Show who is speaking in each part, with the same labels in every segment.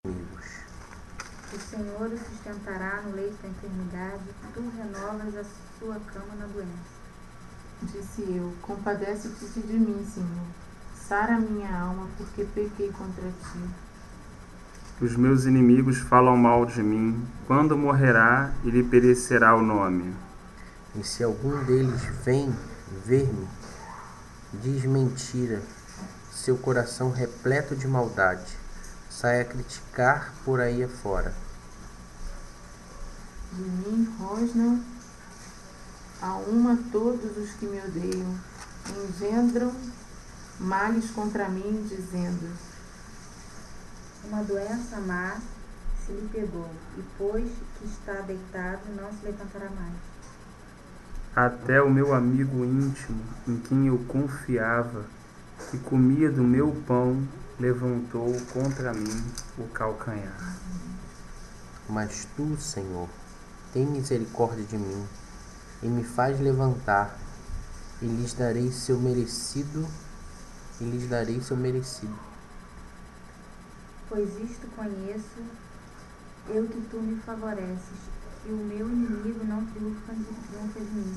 Speaker 1: amigos.
Speaker 2: O Senhor o sustentará no leito da enfermidade, tu renovas a sua cama na doença.
Speaker 3: Disse eu, compadece-te de mim, Senhor. Sara a minha alma, porque pequei contra ti.
Speaker 4: Os meus inimigos falam mal de mim. Quando morrerá, e lhe perecerá o nome.
Speaker 1: E se algum deles vem ver-me, diz mentira, seu coração repleto de maldade, sai a criticar por aí afora.
Speaker 3: De mim rosnam a uma todos os que me odeiam, engendram males contra mim, dizendo:
Speaker 2: Uma doença má se lhe pegou, e pois que está deitado, não se levantará mais.
Speaker 4: Até o meu amigo íntimo, em quem eu confiava, que comia do meu pão, levantou contra mim o calcanhar.
Speaker 1: Mas tu, Senhor, tem misericórdia de mim, e me faz levantar, e lhes darei seu merecido,
Speaker 2: Pois isto conheço, eu que tu me favoreces, que o meu inimigo não triunfa de mim.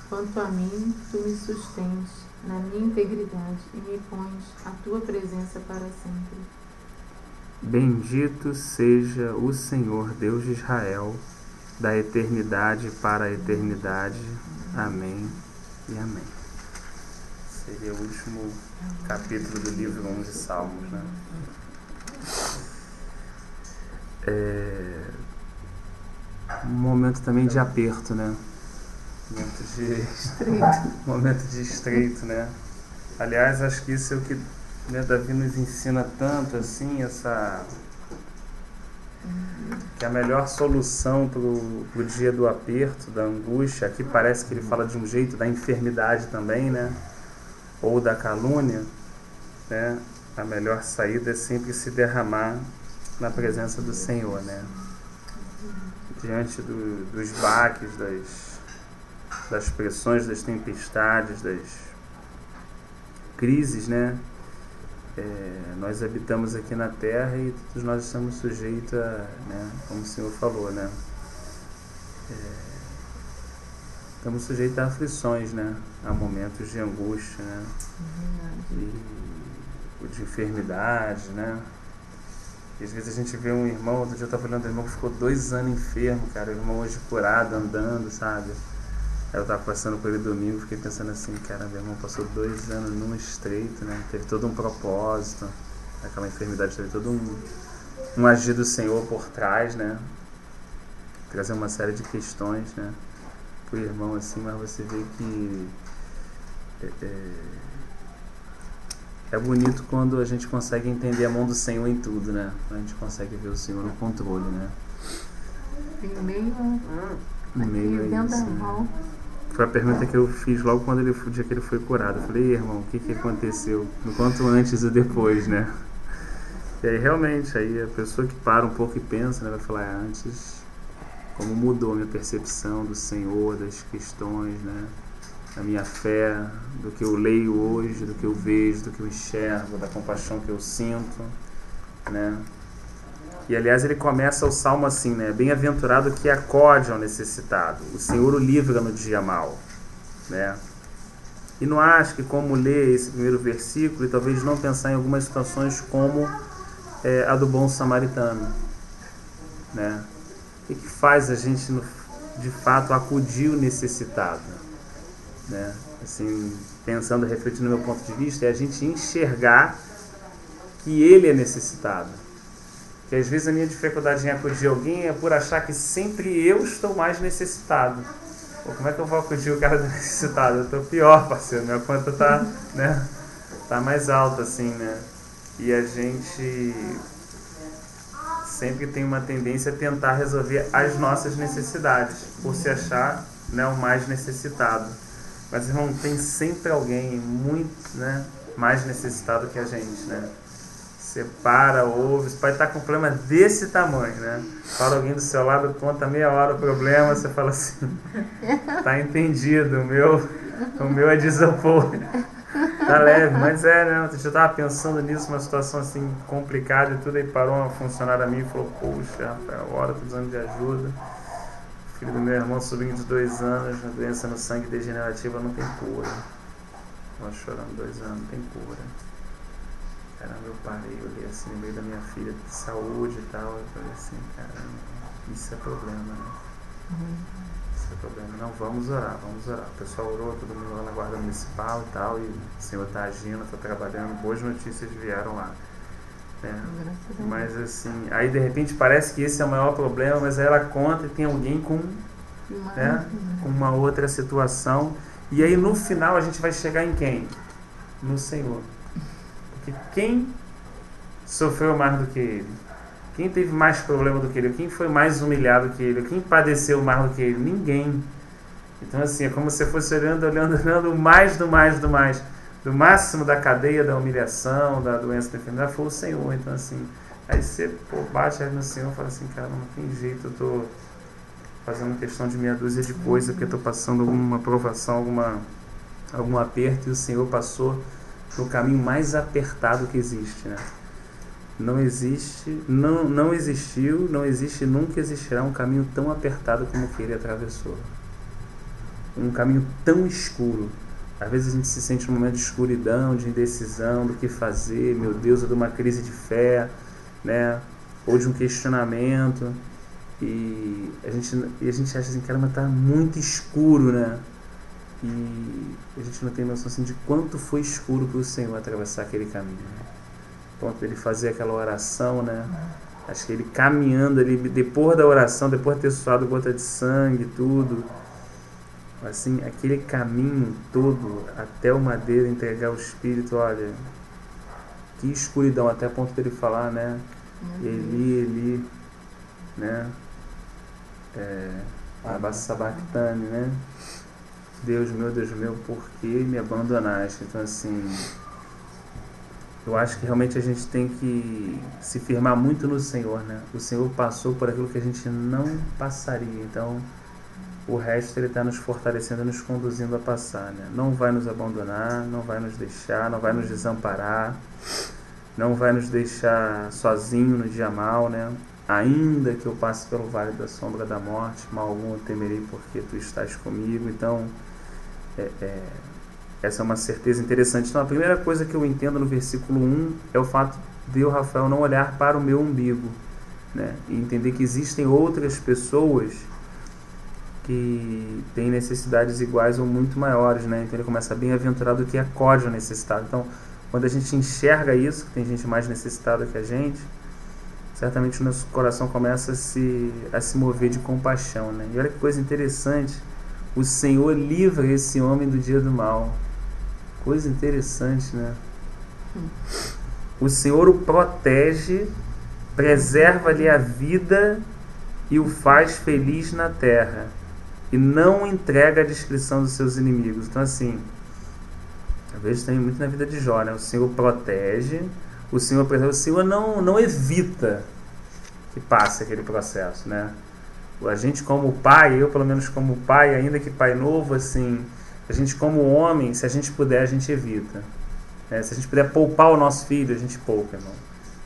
Speaker 3: Quanto a mim, tu me sustens na minha integridade e me pões à tua presença para sempre.
Speaker 4: Bendito seja o Senhor Deus de Israel, da eternidade para a eternidade. Amém e amém. Seria o último capítulo do livro 1 de Salmos, né? Um momento também de aperto, né? Momento de estreito, né? Aliás, acho que isso é o que, né, Davi nos ensina tanto, assim, que a melhor solução pro dia do aperto, da angústia, aqui parece que ele fala de um jeito da enfermidade também, né? Ou da calúnia, né? A melhor saída é sempre se derramar na presença do Senhor, né? Diante dos baques, das pressões, das tempestades, das crises, né? Nós habitamos aqui na terra e todos nós estamos sujeitos a, né, como o Senhor falou, né? Estamos sujeitos a aflições, né? A momentos de angústia, né? E de enfermidade, né? E às vezes a gente vê um irmão, outro dia eu estava olhando um irmão que ficou 2 anos enfermo, cara, o irmão hoje curado, andando, sabe? Aí eu estava passando por ele domingo, fiquei pensando assim, cara, meu irmão passou 2 anos num estreito, né? Teve todo um propósito, aquela enfermidade teve todo um agir do Senhor por trás, né? Trazer uma série de questões, né? Pro irmão assim, mas você vê que é bonito quando a gente consegue entender a mão do Senhor em tudo, né? A gente consegue ver o Senhor no controle, né?
Speaker 3: Em meio
Speaker 4: a
Speaker 3: dentro
Speaker 4: isso,
Speaker 3: da mão.
Speaker 4: Foi a pergunta que eu fiz logo quando o dia que ele foi curado. Eu falei, irmão, o que aconteceu? No quanto antes e depois, né? E aí realmente, aí a pessoa que para um pouco e pensa, né, vai falar, antes, como mudou a minha percepção do Senhor, das questões, né? Da minha fé, do que eu leio hoje, do que eu vejo, do que eu enxergo, da compaixão que eu sinto, né? E aliás ele começa o salmo assim, né? Bem-aventurado que acode ao necessitado, o Senhor o livra no dia mau, né? E não acho que como ler esse primeiro versículo e talvez não pensar em algumas situações como a do bom samaritano, né? O que faz a gente de fato acudir o necessitado, né? Assim, pensando, refletindo no meu ponto de vista, é a gente enxergar que ele é necessitado. Que às vezes a minha dificuldade em acudir alguém é por achar que sempre eu estou mais necessitado. Pô, como é que eu vou acudir o cara necessitado? Eu estou pior, parceiro, minha conta tá, né, tá mais alta, assim, né? E a gente sempre tem uma tendência a tentar resolver as nossas necessidades, por se achar, né, o mais necessitado. Mas, irmão, tem sempre alguém muito, né, mais necessitado que a gente, né? Você para, ouve, você pode estar com um problema desse tamanho, né? Fala alguém do seu lado, conta meia hora o problema, você fala assim, tá entendido, o meu é de isopor. Tá leve, mas né? Eu já tava pensando nisso, uma situação assim complicada e tudo, aí parou uma funcionária minha e falou, poxa, Rafael, agora tô precisando de ajuda. O filho do meu irmão, sobrinho de 2 anos, a doença no sangue degenerativa não tem cura. Tava chorando 2 anos, não tem cura. Caramba, eu parei, eu olhei assim no meio da minha filha de saúde e tal, eu falei assim, caramba, isso é problema, né? Isso é problema. Não, vamos orar, vamos orar. O pessoal orou, todo mundo lá na guarda municipal e tal, e o Senhor está agindo, está trabalhando, boas notícias vieram lá. Né? Mas assim, aí de repente parece que esse é o maior problema, mas aí ela conta e tem alguém com uma outra situação, e aí no final a gente vai chegar em quem? No Senhor. Porque quem sofreu mais do que ele? Quem teve mais problema do que ele? Quem foi mais humilhado que ele? Quem padeceu mais do que ele? Ninguém. Então assim, é como se você fosse olhando o mais do mais do mais. Do máximo da cadeia da humilhação, da doença, da enfermidade, foi o Senhor. Então assim, aí você bate no Senhor e fala assim, cara, não tem jeito, eu estou fazendo questão de meia dúzia de coisa, porque estou passando alguma provação, algum aperto, e o Senhor passou no caminho mais apertado que existe, né? Não existe, não existiu, não existe, nunca existirá um caminho tão apertado como o que ele atravessou. Um caminho tão escuro. Às vezes a gente se sente num momento de escuridão, de indecisão, do que fazer, meu Deus, ou de uma crise de fé, né? Ou de um questionamento. E a gente acha assim, caramba, tá muito escuro, né? E a gente não tem noção assim, de quanto foi escuro para o Senhor atravessar aquele caminho, né? Ponto dele fazer aquela oração, né? Acho que ele caminhando ali, depois da oração, depois de ter suado gota de sangue, tudo, assim, aquele caminho todo até o madeiro entregar o Espírito, olha, que escuridão, até a ponto dele falar, né? Eli, né? Sabactane, né? Deus meu, por que me abandonaste? Então assim, eu acho que realmente a gente tem que se firmar muito no Senhor, né? O Senhor passou por aquilo que a gente não passaria, então o resto ele está nos fortalecendo, nos conduzindo a passar, né? Não vai nos abandonar, não vai nos deixar, não vai nos desamparar, não vai nos deixar sozinho no dia mal, né? Ainda que eu passe pelo vale da sombra da morte, mal algum eu temerei, porque tu estás comigo. Então essa é uma certeza interessante. Então a primeira coisa que eu entendo no versículo 1 é o fato de eu, Rafael, não olhar para o meu umbigo, né? E entender que existem outras pessoas que têm necessidades iguais ou muito maiores, né? Então ele começa bem-aventurado que acode ao necessitado. Então quando a gente enxerga isso, que tem gente mais necessitada que a gente, certamente o nosso coração começa a se mover de compaixão, né? E olha que coisa interessante, o Senhor livra esse homem do dia do mal. Coisa interessante, né? O Senhor o protege, preserva-lhe a vida e o faz feliz na terra, e não entrega a descrição dos seus inimigos. Então assim, eu vejo também muito na vida de Jó, né? O Senhor protege, o Senhor preserva, o Senhor não evita que passe aquele processo, né? A gente como pai, eu pelo menos como pai, ainda que pai novo, assim, a gente como homem, se a gente puder, a gente evita, né? Se a gente puder poupar o nosso filho, a gente poupa, irmão.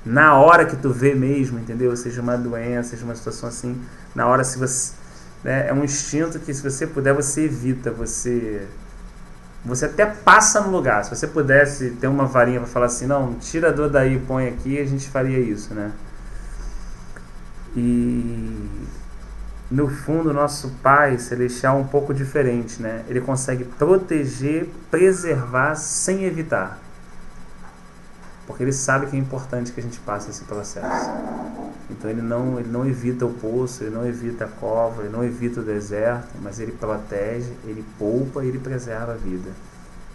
Speaker 4: Na hora que tu vê mesmo, entendeu? Seja uma doença, seja uma situação assim, na hora, se você, né, é um instinto que se você puder, você evita, você até passa no lugar. Se você pudesse ter uma varinha para falar assim, não, tira a dor daí e põe aqui, a gente faria isso, né? E no fundo, nosso Pai Celestial é um pouco diferente, né? Ele consegue proteger, preservar sem evitar, porque ele sabe que é importante que a gente passe esse processo. Então ele não evita o poço, ele não evita a cova, ele não evita o deserto, mas ele protege, ele poupa e ele preserva a vida.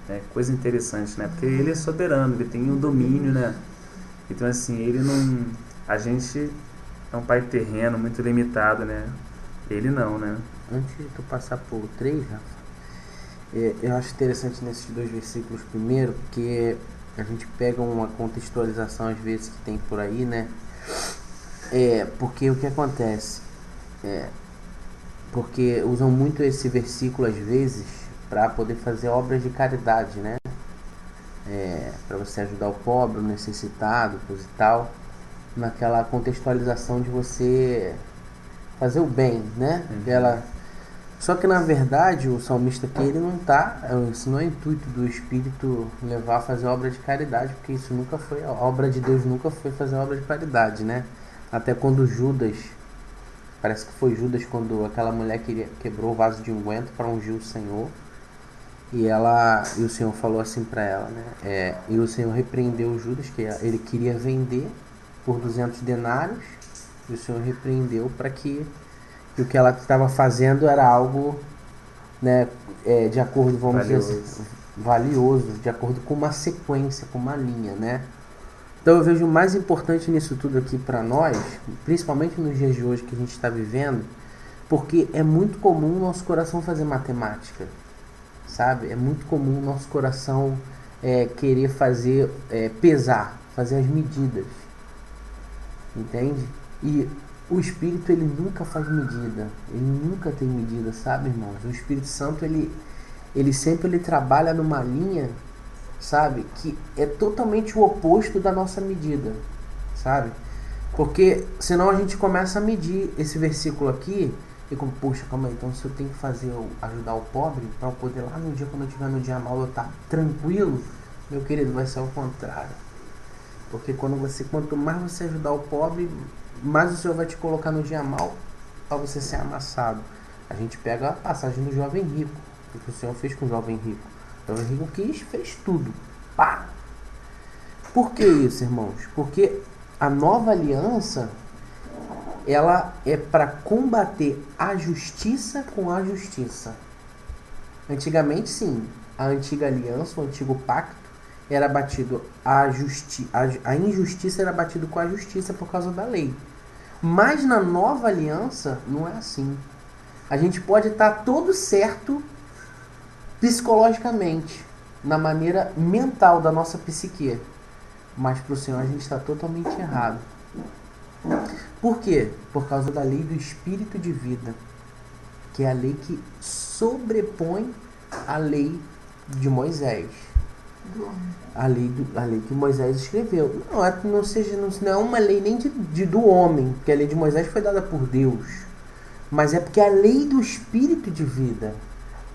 Speaker 4: É coisa interessante, né? Porque ele é soberano, ele tem um domínio, né? Então assim, ele não... A gente é um pai terreno, muito limitado, né? Ele não, né?
Speaker 1: Antes de tu passar por 3, Rafa, eu acho interessante nesses 2 versículos primeiro, porque a gente pega uma contextualização às vezes que tem por aí, né? Porque o que acontece? Porque usam muito esse versículo às vezes para poder fazer obras de caridade, né? para você ajudar o pobre, o necessitado, coisa e tal, naquela contextualização de você fazer o bem, né? Só que na verdade o salmista aqui, ele não tá, isso não é intuito do Espírito levar a fazer obra de caridade, porque isso nunca foi, a obra de Deus nunca foi fazer obra de caridade, né? Até quando Judas, parece que foi Judas quando aquela mulher quebrou o vaso de unguento para ungir o Senhor, e o Senhor falou assim para ela, né? E o Senhor repreendeu Judas, que ele queria vender por 200 denários, e o Senhor repreendeu para que o que ela estava fazendo era algo, né, de acordo, vamos dizer assim, valioso, de acordo com uma sequência, com uma linha, né? Então eu vejo o mais importante nisso tudo aqui para nós, principalmente nos dias de hoje que a gente está vivendo, porque é muito comum o nosso coração fazer matemática, sabe? É muito comum o nosso coração querer fazer, pesar, fazer as medidas, entende? E o Espírito, ele nunca faz medida, ele nunca tem medida, sabe, irmãos? O Espírito Santo, ele sempre trabalha numa linha, sabe, que é totalmente o oposto da nossa medida, sabe? Porque senão a gente começa a medir esse versículo aqui e como, poxa, calma aí, então se eu tenho que ajudar o pobre para eu poder lá no dia, quando eu estiver no dia mal, eu estar tranquilo, meu querido, vai ser ao contrário. Porque quanto mais você ajudar o pobre, mais o Senhor vai te colocar no dia mal para você ser amassado. A gente pega a passagem do jovem rico, o que o Senhor fez com o jovem rico. O jovem rico fez tudo. Pá! Por que isso, irmãos? Porque a nova aliança, ela é para combater a justiça com a justiça. Antigamente, sim, a antiga aliança, o antigo pacto, era batido a injustiça era batido com a justiça por causa da lei. Mas na nova aliança não é assim. A gente pode estar todo certo psicologicamente, na maneira mental da nossa psique, mas para o Senhor a gente está totalmente errado. Por quê? Por causa da lei do Espírito de vida, que é a lei que sobrepõe a lei de Moisés. A lei que Moisés escreveu. Não é uma lei nem do homem, porque a lei de Moisés foi dada por Deus. Mas é porque é a lei do Espírito de vida.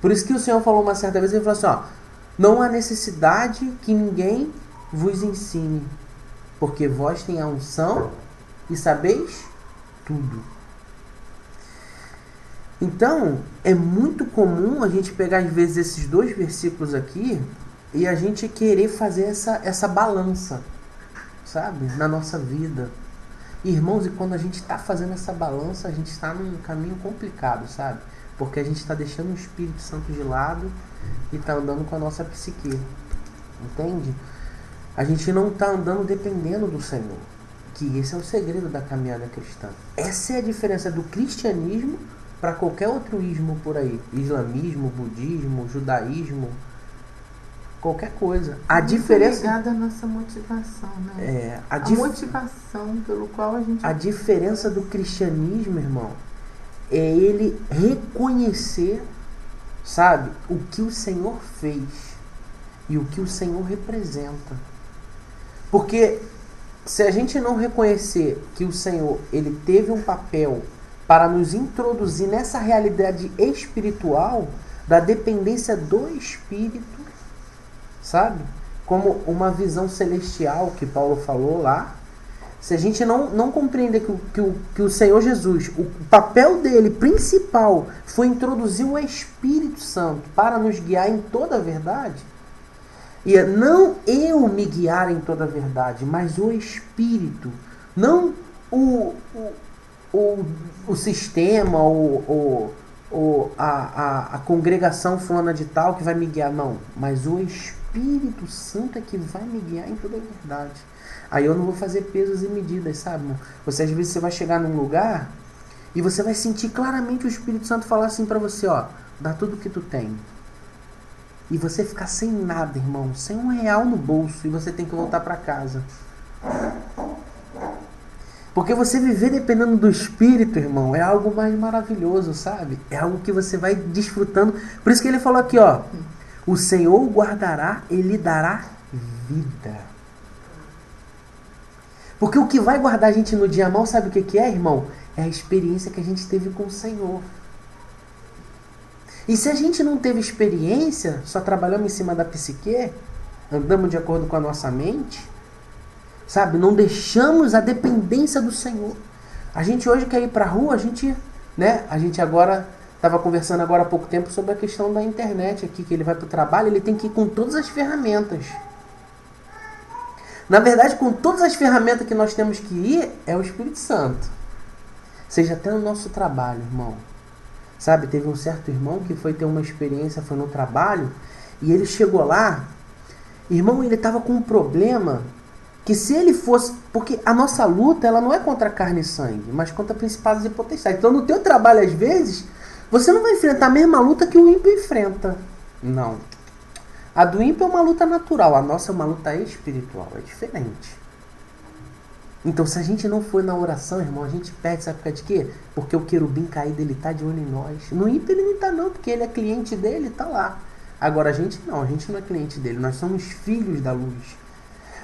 Speaker 1: Por isso que o Senhor falou uma certa vez, ele falou assim, não há necessidade que ninguém vos ensine, porque vós tem a unção e sabeis tudo. Então, é muito comum a gente pegar às vezes esses dois versículos aqui e a gente querer fazer essa balança, sabe, na nossa vida. Irmãos, e quando a gente está fazendo essa balança, a gente está num caminho complicado, sabe? Porque a gente está deixando o Espírito Santo de lado e está andando com a nossa psique. Entende? A gente não está andando dependendo do Senhor. Que esse é o segredo da caminhada cristã. Essa é a diferença do cristianismo para qualquer outro ismo por aí. Islamismo, budismo, judaísmo, qualquer coisa. A diferença
Speaker 3: ligada à nossa motivação, né? A motivação pelo qual a gente...
Speaker 1: A diferença do cristianismo, irmão, é ele reconhecer, sabe, o que o Senhor fez e o que o Senhor representa. Porque se a gente não reconhecer que o Senhor, ele teve um papel para nos introduzir nessa realidade espiritual da dependência do Espírito, sabe? Como uma visão celestial que Paulo falou lá. Se a gente não compreender que o Senhor Jesus, o papel dele principal foi introduzir o Espírito Santo para nos guiar em toda a verdade, e não eu me guiar em toda a verdade, mas o Espírito, não o sistema, a congregação fulana de tal que vai me guiar, não, mas o Espírito Santo é que vai me guiar em toda a verdade. Aí eu não vou fazer pesos e medidas, sabe? Às vezes você vai chegar num lugar e você vai sentir claramente o Espírito Santo falar assim pra você, dá tudo que tu tem. E você ficar sem nada, irmão, sem R$1 no bolso, e você tem que voltar pra casa. Porque você viver dependendo do Espírito, irmão, é algo mais maravilhoso, sabe? É algo que você vai desfrutando. Por isso que ele falou aqui, o Senhor guardará, ele dará vida. Porque o que vai guardar a gente no dia mau, sabe o que é, irmão? É a experiência que a gente teve com o Senhor. E se a gente não teve experiência, só trabalhamos em cima da psique, andamos de acordo com a nossa mente, sabe? Não deixamos a dependência do Senhor. A gente hoje quer ir para a rua, a gente agora estava conversando agora há pouco tempo sobre a questão da internet aqui, que ele vai para o trabalho, ele tem que ir com todas as ferramentas. Na verdade, com todas as ferramentas que nós temos que ir, é o Espírito Santo. Seja até no nosso trabalho, irmão. Sabe, teve um certo irmão que foi ter uma experiência, foi no trabalho, e ele chegou lá, irmão, ele estava com um problema, que se ele fosse, porque a nossa luta, ela não é contra carne e sangue, mas contra principados e potestades. Então no teu trabalho, às vezes, você não vai enfrentar a mesma luta que o ímpio enfrenta. Não. A do ímpio é uma luta natural, a nossa é uma luta espiritual, é diferente. Então, se a gente não for na oração, irmão, a gente perde, sabe por causa de quê? Porque o querubim caído, ele tá de olho em nós. No ímpio ele não tá não, porque ele é cliente dele, tá lá. Agora a gente não é cliente dele, nós somos filhos da luz.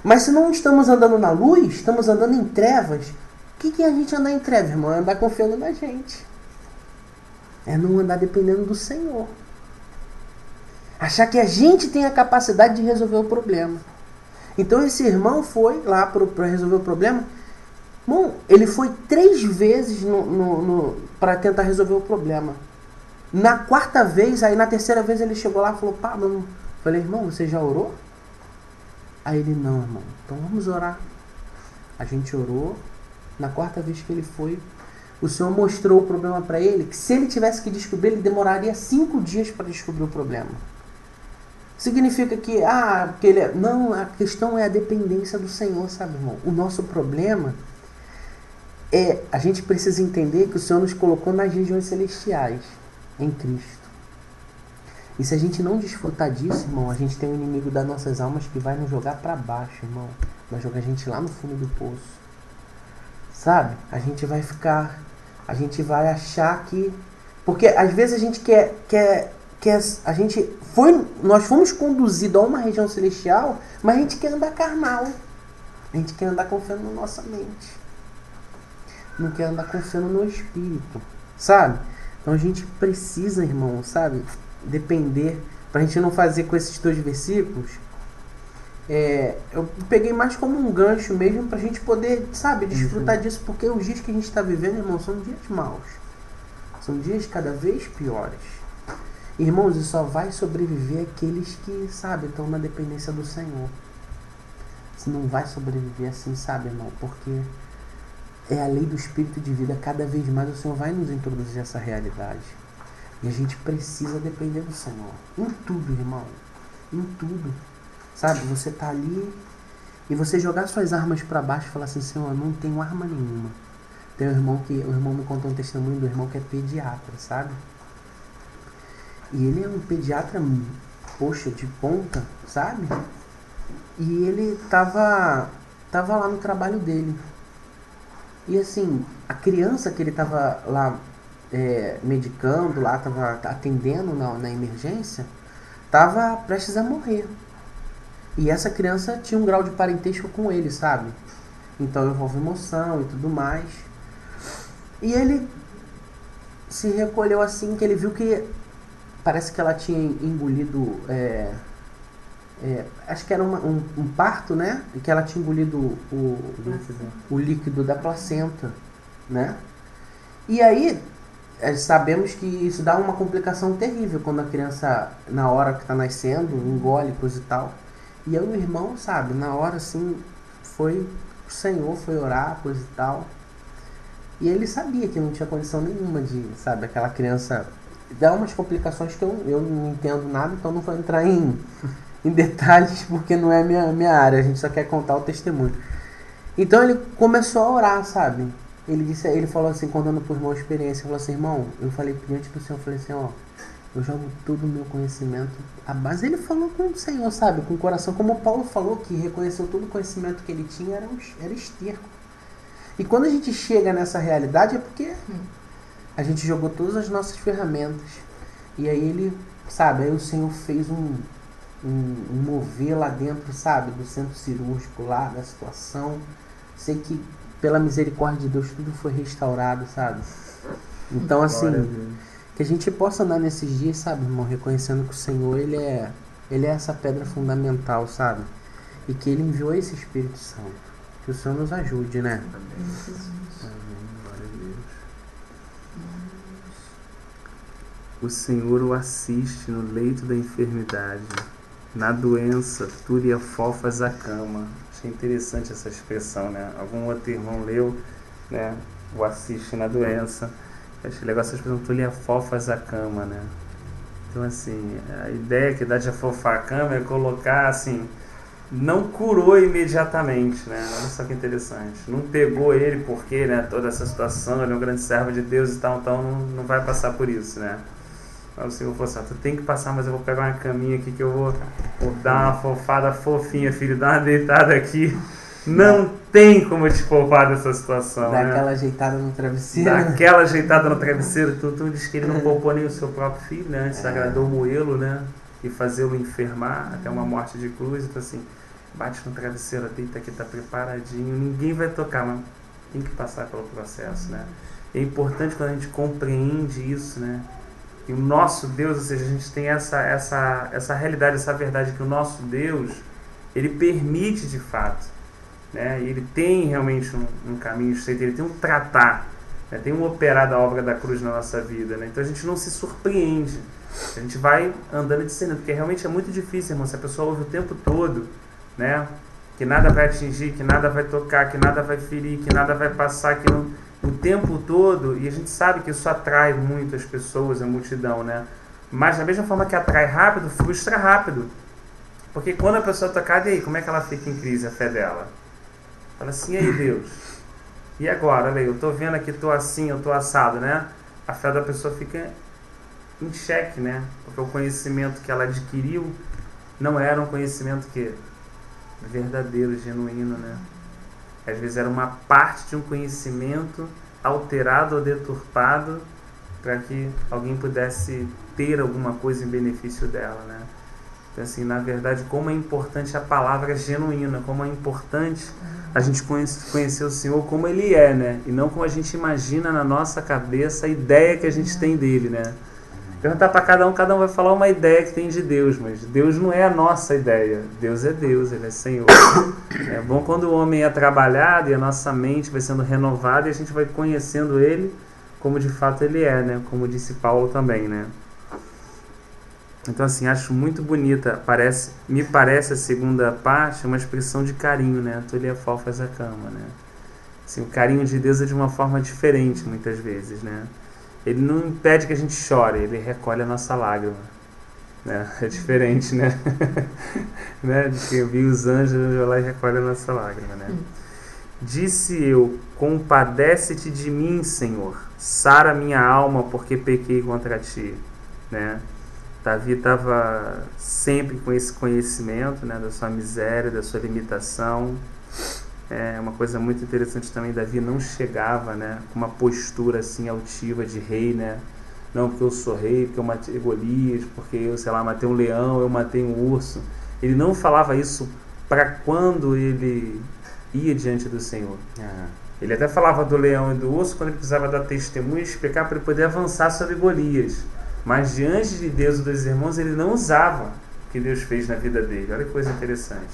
Speaker 1: Mas se não estamos andando na luz, estamos andando em trevas. O que é a gente andar em trevas, irmão? É andar confiando na gente. É não andar dependendo do Senhor. Achar que a gente tem a capacidade de resolver o problema. Então esse irmão foi lá para resolver o problema. Bom, ele foi 3 vezes para tentar resolver o problema. Na 4ª vez, aí na 3ª vez ele chegou lá e falou, pá, não. Falei, irmão, você já orou? Aí ele, não, irmão, então vamos orar. A gente orou. Na 4ª vez que ele foi, o Senhor mostrou o problema para ele, que se ele tivesse que descobrir, ele demoraria 5 dias para descobrir o problema. Significa que, porque ele não, a questão é a dependência do Senhor, sabe, irmão? O nosso problema é, a gente precisa entender que o Senhor nos colocou nas regiões celestiais, em Cristo. E se a gente não desfrutar disso, irmão, a gente tem um inimigo das nossas almas que vai nos jogar para baixo, irmão. Vai jogar a gente lá no fundo do poço. Sabe? A gente vai achar que... Porque às vezes a gente nós fomos conduzidos a uma região celestial, mas a gente quer andar carnal. A gente quer andar confiando na nossa mente. Não quer andar confiando no Espírito. Sabe? Então a gente precisa, irmão, sabe? Depender. Pra gente não fazer com esses 2 versículos. Eu peguei mais como um gancho mesmo pra gente poder, sabe, desfrutar disso. Porque os dias que a gente está vivendo, irmão, são dias maus. São dias cada vez piores. Irmãos, e só vai sobreviver aqueles que, sabe, estão na dependência do Senhor. Você não vai sobreviver assim, sabe, irmão? Porque é a lei do Espírito de vida. Cada vez mais o Senhor vai nos introduzir essa realidade. E a gente precisa depender do Senhor. Em tudo, irmão. Em tudo. Sabe, você tá ali e você jogar suas armas para baixo e falar assim, Senhor, eu não tenho arma nenhuma. Tem o irmão me contou um testemunho do irmão que é pediatra, sabe? E ele é um pediatra, poxa, de ponta, sabe? E ele tava lá no trabalho dele. E assim, a criança que ele tava lá medicando, lá tava atendendo na emergência, tava prestes a morrer. E essa criança tinha um grau de parentesco com ele, sabe? Então envolve emoção e tudo mais. E ele se recolheu assim, que ele viu que parece que ela tinha engolido, acho que era um parto, né? E que ela tinha engolido o líquido da placenta, né? E aí, sabemos que isso dá uma complicação terrível quando a criança, na hora que está nascendo, engole, coisa e tal. E aí o irmão, sabe, na hora assim, o Senhor foi orar, coisa e tal. E ele sabia que não tinha condição nenhuma de, sabe, aquela criança... Dá umas complicações que eu não entendo nada, então não vou entrar em detalhes, porque não é minha área, a gente só quer contar o testemunho. Então ele começou a orar, sabe? Ele falou assim, contando pro irmão a experiência, ele falou assim, irmão, eu falei diante do Senhor, eu falei assim, eu jogo todo o meu conhecimento à base. Ele falou com o Senhor, sabe, com o coração, como o Paulo falou, que reconheceu todo o conhecimento que ele tinha, era esterco. E quando a gente chega nessa realidade é porque a gente jogou todas as nossas ferramentas. E aí ele, sabe, aí o Senhor fez um mover lá dentro, sabe, do centro cirúrgico lá, da situação. Sei que pela misericórdia de Deus tudo foi restaurado, sabe? Então, assim, que a gente possa andar nesses dias, sabe, irmão, reconhecendo que o Senhor, ele é essa pedra fundamental, sabe? E que Ele enviou esse Espírito Santo. Que o Senhor nos ajude, né?
Speaker 4: Glória a Deus. O Senhor o assiste no leito da enfermidade, na doença, tu lhe afofas a cama. Achei interessante essa expressão, né? Algum outro irmão leu, né? O assiste na doença. Achei legal essa expressão, tu lhe afofas a cama, né? Então, assim, a ideia que dá de afofar a cama é colocar, assim, não curou imediatamente, né? Olha só que interessante. Não pegou ele porque, né, toda essa situação, ele é um grande servo de Deus e tal, então não vai passar por isso, né? Aí o Senhor falou assim, tu tem que passar, mas eu vou pegar uma caminha aqui que eu vou dar uma fofada fofinha, filho, dá uma deitada aqui. Não tem como te poupar dessa situação,
Speaker 1: Dá
Speaker 4: né?
Speaker 1: aquela ajeitada no travesseiro.
Speaker 4: Dá aquela ajeitada no travesseiro. Tu diz que ele não poupou nem o seu próprio filho, né? Antes agradou moê-lo, né? E fazê-lo enfermar até uma morte de cruz. Então, assim, bate no travesseiro, deita aqui, tá preparadinho. Ninguém vai tocar, mas tem que passar pelo processo, né? É importante quando a gente compreende isso, né? Que o nosso Deus, ou seja, a gente tem essa realidade, essa verdade que o nosso Deus, ele permite de fato, né? Ele tem realmente um caminho estreito, ele tem um tratar, né? Tem um operar da obra da cruz na nossa vida, né? Então a gente não se surpreende, a gente vai andando e discernindo, porque realmente é muito difícil, irmão, se a pessoa ouve o tempo todo, né? Que nada vai atingir, que nada vai tocar, que nada vai ferir, que nada vai passar, que não... o tempo todo, e a gente sabe que isso atrai muito as pessoas, a multidão, né? Mas da mesma forma que atrai rápido, frustra rápido. Porque quando a pessoa tocar, e aí, como é que ela fica em crise, a fé dela? Fala assim, e aí Deus? E agora? Olha aí, eu tô vendo aqui, tô assim, eu tô assado, né? A fé da pessoa fica em xeque, né? Porque o conhecimento que ela adquiriu não era um conhecimento que verdadeiro, genuíno, né? Às vezes era uma parte de um conhecimento alterado ou deturpado para que alguém pudesse ter alguma coisa em benefício dela, né? Então, assim, na verdade, como é importante a palavra genuína, como é importante a gente conhecer o Senhor como Ele é, né? E não como a gente imagina na nossa cabeça a ideia que a gente tem dele, né? Perguntar para cada um vai falar uma ideia que tem de Deus, mas Deus não é a nossa ideia. Deus é Deus, Ele é Senhor. É bom quando o homem é trabalhado e a nossa mente vai sendo renovada e a gente vai conhecendo Ele como de fato Ele é, né? Como disse Paulo também, né? Então, assim, acho muito bonita. Me parece a segunda parte uma expressão de carinho, né? Tu lhe afofas a cama, né? Assim, o carinho de Deus é de uma forma diferente, muitas vezes, né? Ele não impede que a gente chore, ele recolhe a nossa lágrima, né? É diferente, né? Né? De que eu vi os anjos lá e recolhe a nossa lágrima, né? Disse eu, compadece-te de mim, Senhor, sara minha alma porque pequei contra ti, né? Davi estava sempre com esse conhecimento, né, da sua miséria, da sua limitação. É uma coisa muito interessante também, Davi não chegava, né, com uma postura assim altiva de rei, né? Não, porque eu sou rei, porque eu matei Golias, porque eu, sei lá, matei um leão, eu matei um urso. Ele não falava isso para quando ele ia diante do Senhor. Ele até falava do leão e do urso quando ele precisava dar testemunho e explicar para ele poder avançar sobre Golias. Mas diante de Deus e dos irmãos, ele não usava o que Deus fez na vida dele. Olha que coisa interessante,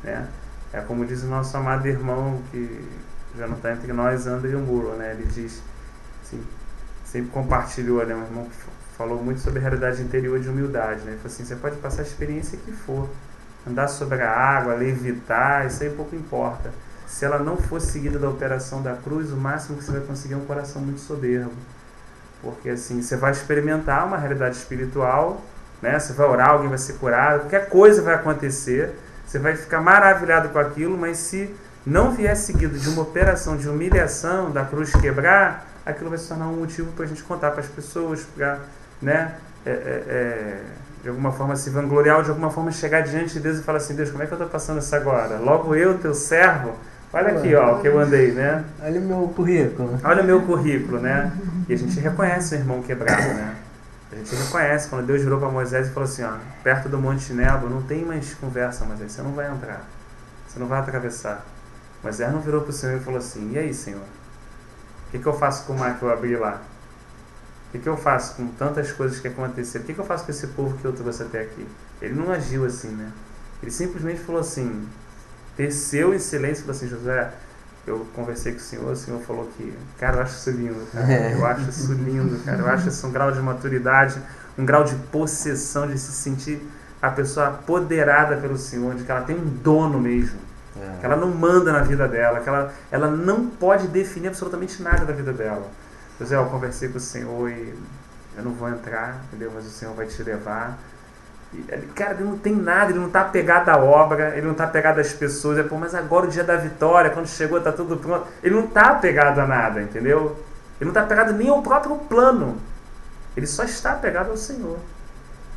Speaker 4: né? É como diz o nosso amado irmão, que já não está entre nós, André Muro, né? Ele diz, assim, sempre compartilhou, né? Um irmão que falou muito sobre a realidade interior de humildade, né? Ele falou assim, você pode passar a experiência que for, andar sobre a água, levitar, isso aí pouco importa. Se ela não for seguida da operação da cruz, o máximo que você vai conseguir é um coração muito soberbo. Porque assim, você vai experimentar uma realidade espiritual, né? Você vai orar, alguém vai ser curado, qualquer coisa vai acontecer, você vai ficar maravilhado com aquilo, mas se não vier seguido de uma operação de humilhação, da cruz quebrar, aquilo vai se tornar um motivo para a gente contar para as pessoas, para, né? De alguma forma se vangloriar, ou de alguma forma chegar diante de Deus e falar assim, Deus, como é que eu estou passando isso agora? Logo eu, teu servo, olha aqui, ó, o que eu andei, né?
Speaker 1: Olha o meu currículo.
Speaker 4: Olha o meu currículo, né? E a gente reconhece o irmão quebrado, né? A gente reconhece, quando Deus virou para Moisés e falou assim, ó, perto do Monte Nebo, não tem mais conversa, Moisés, você não vai entrar, você não vai atravessar. Moisés não virou para o Senhor e falou assim, e aí, Senhor, o que eu faço com o mar que eu abri lá? O que eu faço com tantas coisas que aconteceram? O que eu faço com esse povo que eu trouxe até aqui? Ele não agiu assim, né? Ele simplesmente falou assim, desceu em silêncio e falou assim, Josué, eu conversei com o Senhor falou que, cara, eu acho isso lindo, cara. Eu acho isso lindo, cara. Eu acho isso um grau de maturidade, um grau de possessão, de se sentir a pessoa apoderada pelo Senhor, de que ela tem um dono mesmo, que ela não manda na vida dela, que ela não pode definir absolutamente nada da vida dela. José, eu conversei com o Senhor e eu não vou entrar, entendeu? Mas o Senhor vai te levar. Cara, ele não tem nada, ele não está apegado à obra, ele não está apegado às pessoas. Mas agora o dia da vitória, quando chegou, está tudo pronto. Ele não está apegado a nada, entendeu? Ele não está apegado nem ao próprio plano. Ele só está apegado ao Senhor.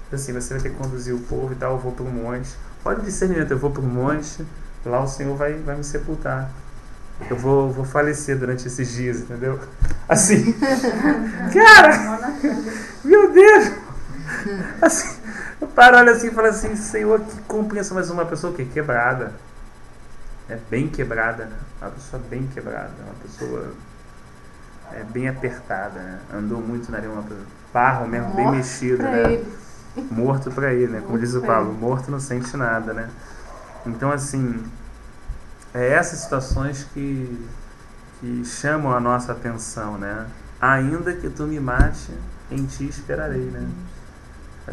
Speaker 4: Então, assim, você vai ter que conduzir o povo e tal, eu vou para o monte. Olha o discernimento, eu vou para o monte, lá o Senhor vai me sepultar. Eu vou falecer durante esses dias, entendeu? Assim, cara, meu Deus! Assim, eu paro, olho assim e falo assim, Senhor, que compreensão, mas uma pessoa que quebrada, bem quebrada, né? Uma pessoa bem quebrada, uma pessoa bem apertada, né? Andou muito na areia, barro mesmo, bem mexido, né? Morto pra ele, né? Como diz o Paulo, morto não sente nada, né? Então, assim, essas situações que chamam a nossa atenção, né? Ainda que tu me mate, em ti esperarei, né?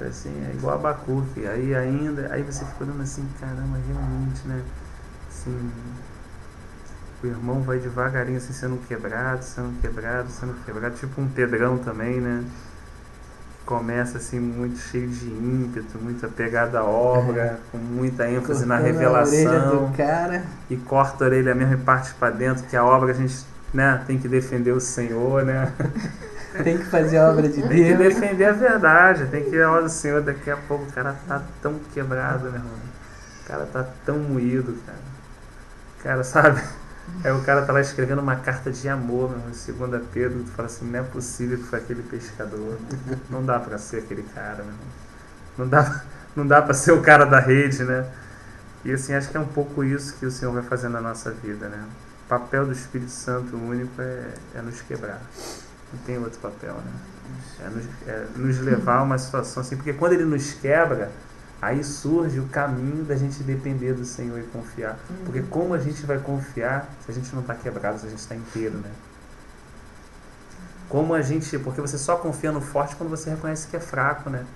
Speaker 4: Assim, é igual a Abacuque, aí você fica olhando assim, caramba, realmente, né? Assim, o irmão vai devagarinho assim, sendo quebrado, tipo um Pedrão também, né? Começa assim muito cheio de ímpeto, muito apegado à obra, com muita ênfase na revelação,
Speaker 1: do cara.
Speaker 4: E corta a orelha mesmo e parte para dentro, que a obra a gente, né, tem que defender o Senhor, né?
Speaker 1: Tem que fazer a obra de Deus.
Speaker 4: Tem que defender a verdade, tem que ir a obra do Senhor. Daqui a pouco o cara tá tão quebrado, meu irmão. O cara tá tão moído, cara. Cara, sabe? Aí o cara tá lá escrevendo uma carta de amor, meu irmão, segundo Pedro, tu fala assim, não é possível que foi aquele pescador. Não dá pra ser aquele cara, meu irmão. Não dá pra ser o cara da rede, né? E assim, acho que é um pouco isso que o Senhor vai fazer na nossa vida, né? O papel do Espírito Santo único é nos quebrar. Não tem outro papel, né? É nos levar a uma situação assim, porque quando ele nos quebra, aí surge o caminho da gente depender do Senhor e confiar. Porque como a gente vai confiar se a gente não está quebrado, se a gente está inteiro, né? Porque você só confia no forte quando você reconhece que é fraco, né?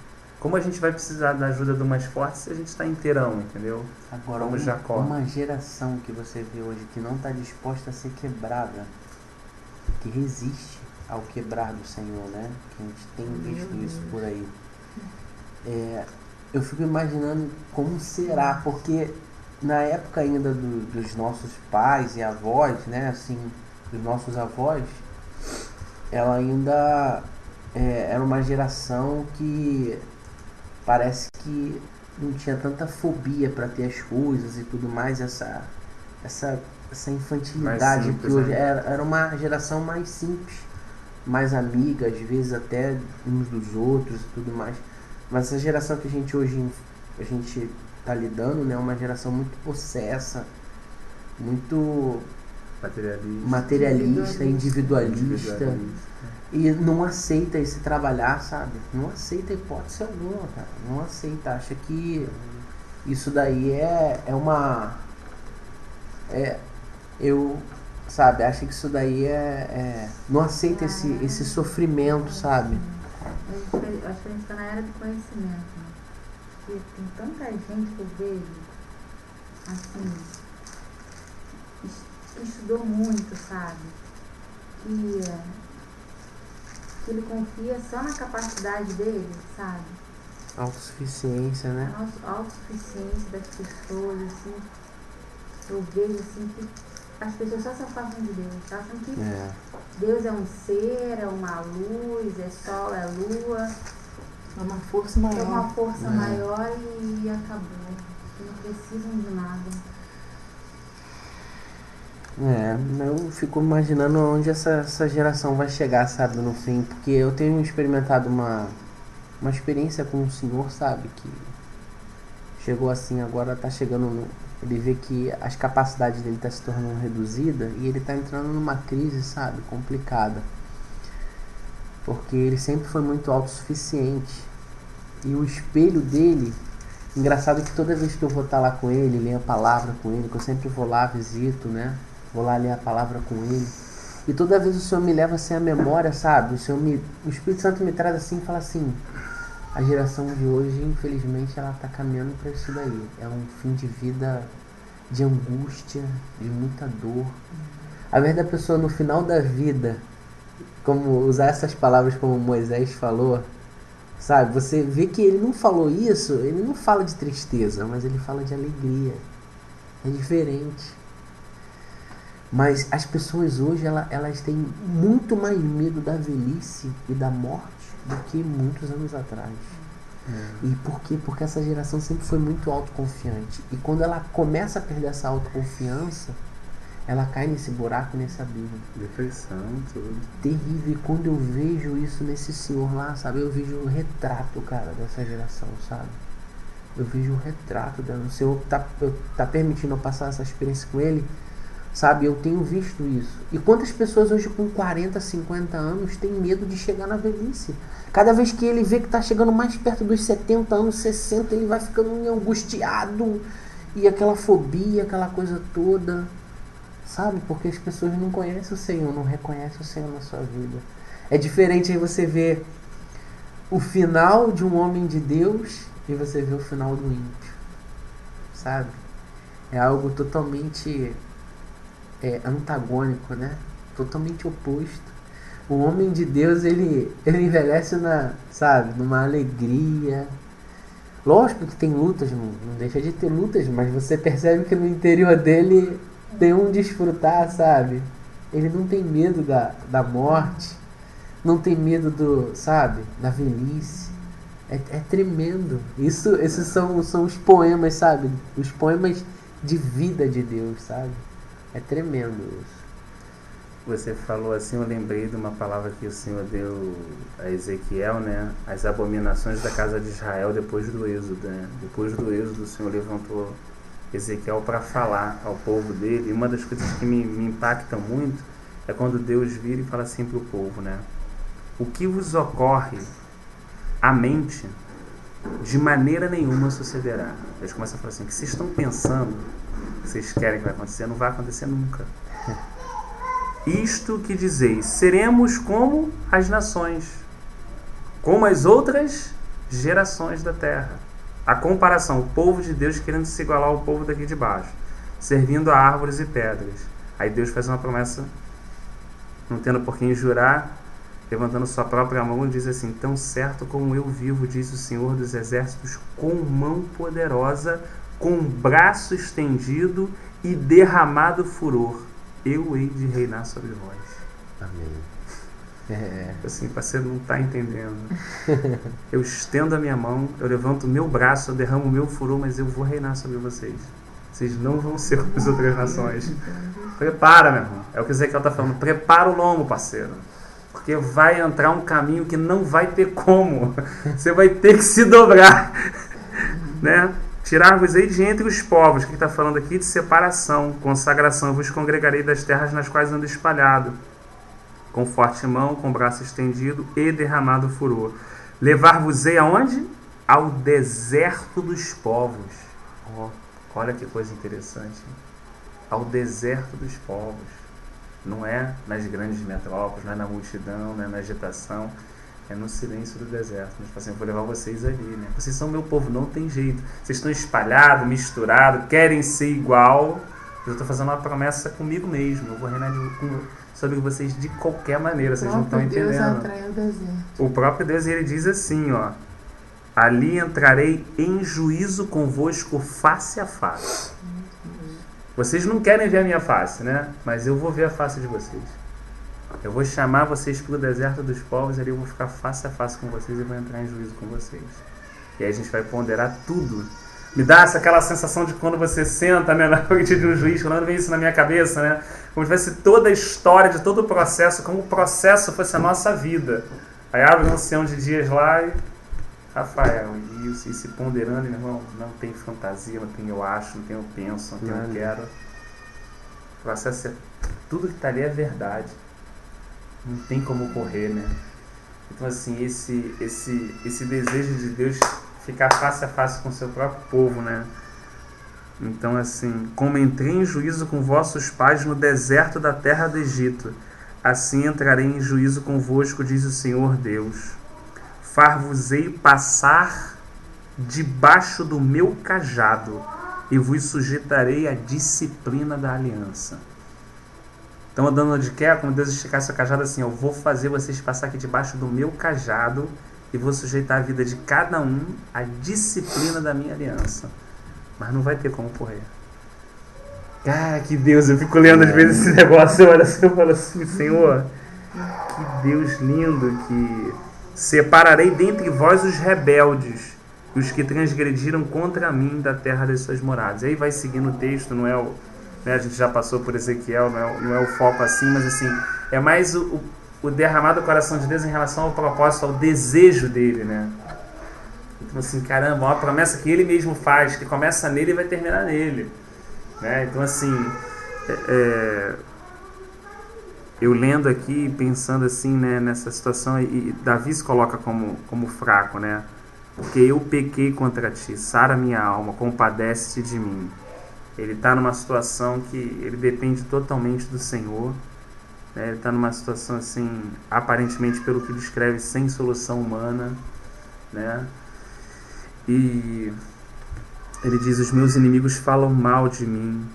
Speaker 4: Como a gente vai precisar da ajuda do mais forte se a gente está inteirão, entendeu?
Speaker 1: Agora,
Speaker 4: como Jacó.
Speaker 1: Uma geração que você vê hoje que não está disposta a ser quebrada, que resiste ao quebrar do Senhor, né? Que a gente tem visto isso por aí. Eu fico imaginando como será, porque na época ainda dos nossos pais e avós, né? Assim, dos nossos avós, ela ainda era uma geração que parece que não tinha tanta fobia para ter as coisas e tudo mais, essa infantilidade simples, que hoje era uma geração mais simples, mais amiga, às vezes até uns dos outros e tudo mais. Mas essa geração que a gente tá lidando, né, é uma geração muito possessa, muito materialista, individualista. E não aceita esse trabalhar, sabe? Não aceita hipótese alguma, cara. Não aceita. Acha que isso daí acha que isso daí não aceita esse sofrimento, sabe?
Speaker 2: Eu acho que a gente está na era do conhecimento, né? Porque tem tanta gente que eu vejo, assim, que estudou muito, sabe? Que ele confia só na capacidade dele, sabe?
Speaker 1: Autossuficiência, né?
Speaker 2: Autossuficiência das pessoas, assim. Eu vejo, assim, que as pessoas só se afastam de Deus. Acham que Deus é um ser, é uma luz, é sol, é lua.
Speaker 3: É uma força maior.
Speaker 2: É uma força maior e acabou. Não precisam de nada.
Speaker 1: Eu fico imaginando onde essa geração vai chegar, sabe, no fim. Porque eu tenho experimentado uma experiência com o Senhor, sabe? Que chegou assim, agora tá chegando ele vê que as capacidades dele tá se tornando reduzida e ele tá entrando numa crise, sabe? Complicada. Porque ele sempre foi muito autossuficiente. E o espelho dele, engraçado que toda vez que eu vou estar lá com ele, ler a palavra com ele, que eu sempre vou lá, visito, né? Vou lá ler a palavra com ele. E toda vez o Senhor me leva assim a memória, sabe? O Espírito Santo me traz assim e fala assim: a geração de hoje, infelizmente, ela está caminhando para isso daí. É um fim de vida de angústia, de muita dor. Ao invés da pessoa no final da vida, como usar essas palavras como Moisés falou, sabe? Você vê que ele não falou isso, ele não fala de tristeza, mas ele fala de alegria. É diferente. Mas as pessoas hoje, elas têm muito mais medo da velhice e da morte do que muitos anos atrás. E por quê? Porque essa geração sempre foi muito autoconfiante. E quando ela começa a perder essa autoconfiança, ela cai nesse buraco, nesse abismo.
Speaker 4: Depressão, tudo.
Speaker 1: Terrível. E quando eu vejo isso nesse senhor lá, sabe? Eu vejo um retrato, cara, dessa geração, sabe? Eu vejo um retrato dela. O Senhor tá permitindo eu passar essa experiência com ele, sabe? Eu tenho visto isso. E quantas pessoas hoje com 40, 50 anos têm medo de chegar na velhice? Cada vez que ele vê que está chegando mais perto dos 70 anos, 60, ele vai ficando angustiado. E aquela fobia, aquela coisa toda. Sabe? Porque as pessoas não conhecem o Senhor, não reconhecem o Senhor na sua vida. É diferente aí você ver o final de um homem de Deus e você ver o final do ímpio. Sabe? É algo totalmente antagônico, né? Totalmente oposto. O homem de Deus, ele envelhece numa alegria. Lógico que tem lutas, não deixa de ter lutas, mas você percebe que no interior dele tem um desfrutar, sabe? Ele não tem medo da morte, não tem medo da velhice. É tremendo. Esses são os poemas, sabe? Os poemas de vida de Deus, sabe? É tremendo isso.
Speaker 4: Você falou assim, eu lembrei de uma palavra que o Senhor deu a Ezequiel, né? As abominações da casa de Israel depois do Êxodo, né? Depois do Êxodo, o Senhor levantou Ezequiel para falar ao povo dele. E uma das coisas que me impactam muito é quando Deus vira e fala assim para o povo, né? O que vos ocorre à mente, de maneira nenhuma sucederá. Eles começam a falar assim: o que vocês estão pensando, que vocês querem que vai acontecer, não vai acontecer nunca. Isto que dizeis, seremos como as nações, como as outras gerações da terra. A comparação, o povo de Deus querendo se igualar ao povo daqui de baixo, servindo a árvores e pedras. Aí Deus faz uma promessa, não tendo por quem jurar, levantando sua própria mão, e diz assim: tão certo como eu vivo, diz o Senhor dos Exércitos, com mão poderosa, com braço estendido e derramado furor, eu hei de reinar sobre vós.
Speaker 1: Amém.
Speaker 4: Assim, parceiro, não está entendendo. Eu estendo a minha mão, eu levanto o meu braço, eu derramo o meu furor, mas eu vou reinar sobre vocês. Vocês não vão ser como as outras nações. Prepara, meu irmão. É o que o Ezequiel está falando. Prepara o lombo, parceiro. Porque vai entrar um caminho que não vai ter como. Você vai ter que se dobrar. Né? Tirar-vos-ei de entre os povos, que está falando aqui de separação, consagração, eu vos congregarei das terras nas quais ando espalhado, com forte mão, com braço estendido e derramado furor. Levar-vos-ei aonde? Ao deserto dos povos. Olha que coisa interessante. Ao deserto dos povos. Não é nas grandes metrópoles, não é na multidão, não é na agitação. É no silêncio do deserto. Mas assim, eu vou levar vocês ali, né? Vocês são meu povo, não tem jeito. Vocês estão espalhados, misturados, querem ser igual. Eu estou fazendo uma promessa comigo mesmo. Eu vou reinar sobre vocês de qualquer maneira. Vocês não estão entendendo.
Speaker 3: Deus atrai o deserto.
Speaker 4: O próprio Deus, ele diz assim, ó: ali entrarei em juízo convosco face a face. Vocês não querem ver a minha face, né? Mas eu vou ver a face de vocês. Eu vou chamar vocês para o deserto dos povos, ali eu vou ficar face a face com vocês e vou entrar em juízo com vocês. E aí a gente vai ponderar tudo. Me dá aquela sensação de quando você senta, né, na frente de um juiz, quando vem isso na minha cabeça, né? Como se tivesse toda a história de todo o processo, como o processo fosse a nossa vida. Aí abre um ancião de dias lá e Rafael, e se ponderando, meu irmão, não tem fantasia, não tem eu acho, não tem eu penso, não tem eu quero. O processo é tudo que está ali é verdade. Não tem como correr, né? Então, assim, esse desejo de Deus ficar face a face com o seu próprio povo, né? Então, assim, como entrei em juízo com vossos pais no deserto da terra do Egito, assim entrarei em juízo convosco, diz o Senhor Deus. Far-vos-ei passar debaixo do meu cajado e vos sujeitarei à disciplina da aliança. Então, andando onde quer, como Deus esticar seu cajado assim, eu vou fazer vocês passar aqui debaixo do meu cajado e vou sujeitar a vida de cada um à disciplina da minha aliança. Mas não vai ter como correr. Ah, que Deus, eu fico lendo às vezes esse negócio, eu olho assim, eu falo assim, Senhor, que Deus lindo, que separarei dentre vós os rebeldes, os que transgrediram contra mim da terra das suas moradas. E aí vai seguindo o texto, não é o... Né, a gente já passou por Ezequiel, não é o foco assim, mas assim, é mais o derramar do coração de Deus em relação ao propósito, ao desejo dele, né? Então assim, caramba, uma promessa que ele mesmo faz, que começa nele e vai terminar nele, né? Então assim, eu lendo aqui, pensando assim, né, nessa situação, e Davi se coloca como fraco, né? Porque eu pequei contra ti, sara minha alma, compadece-te de mim. Ele está numa situação que ele depende totalmente do Senhor, né? Ele está numa situação assim, aparentemente, pelo que descreve, sem solução humana, né? E ele diz, os meus inimigos falam mal de mim,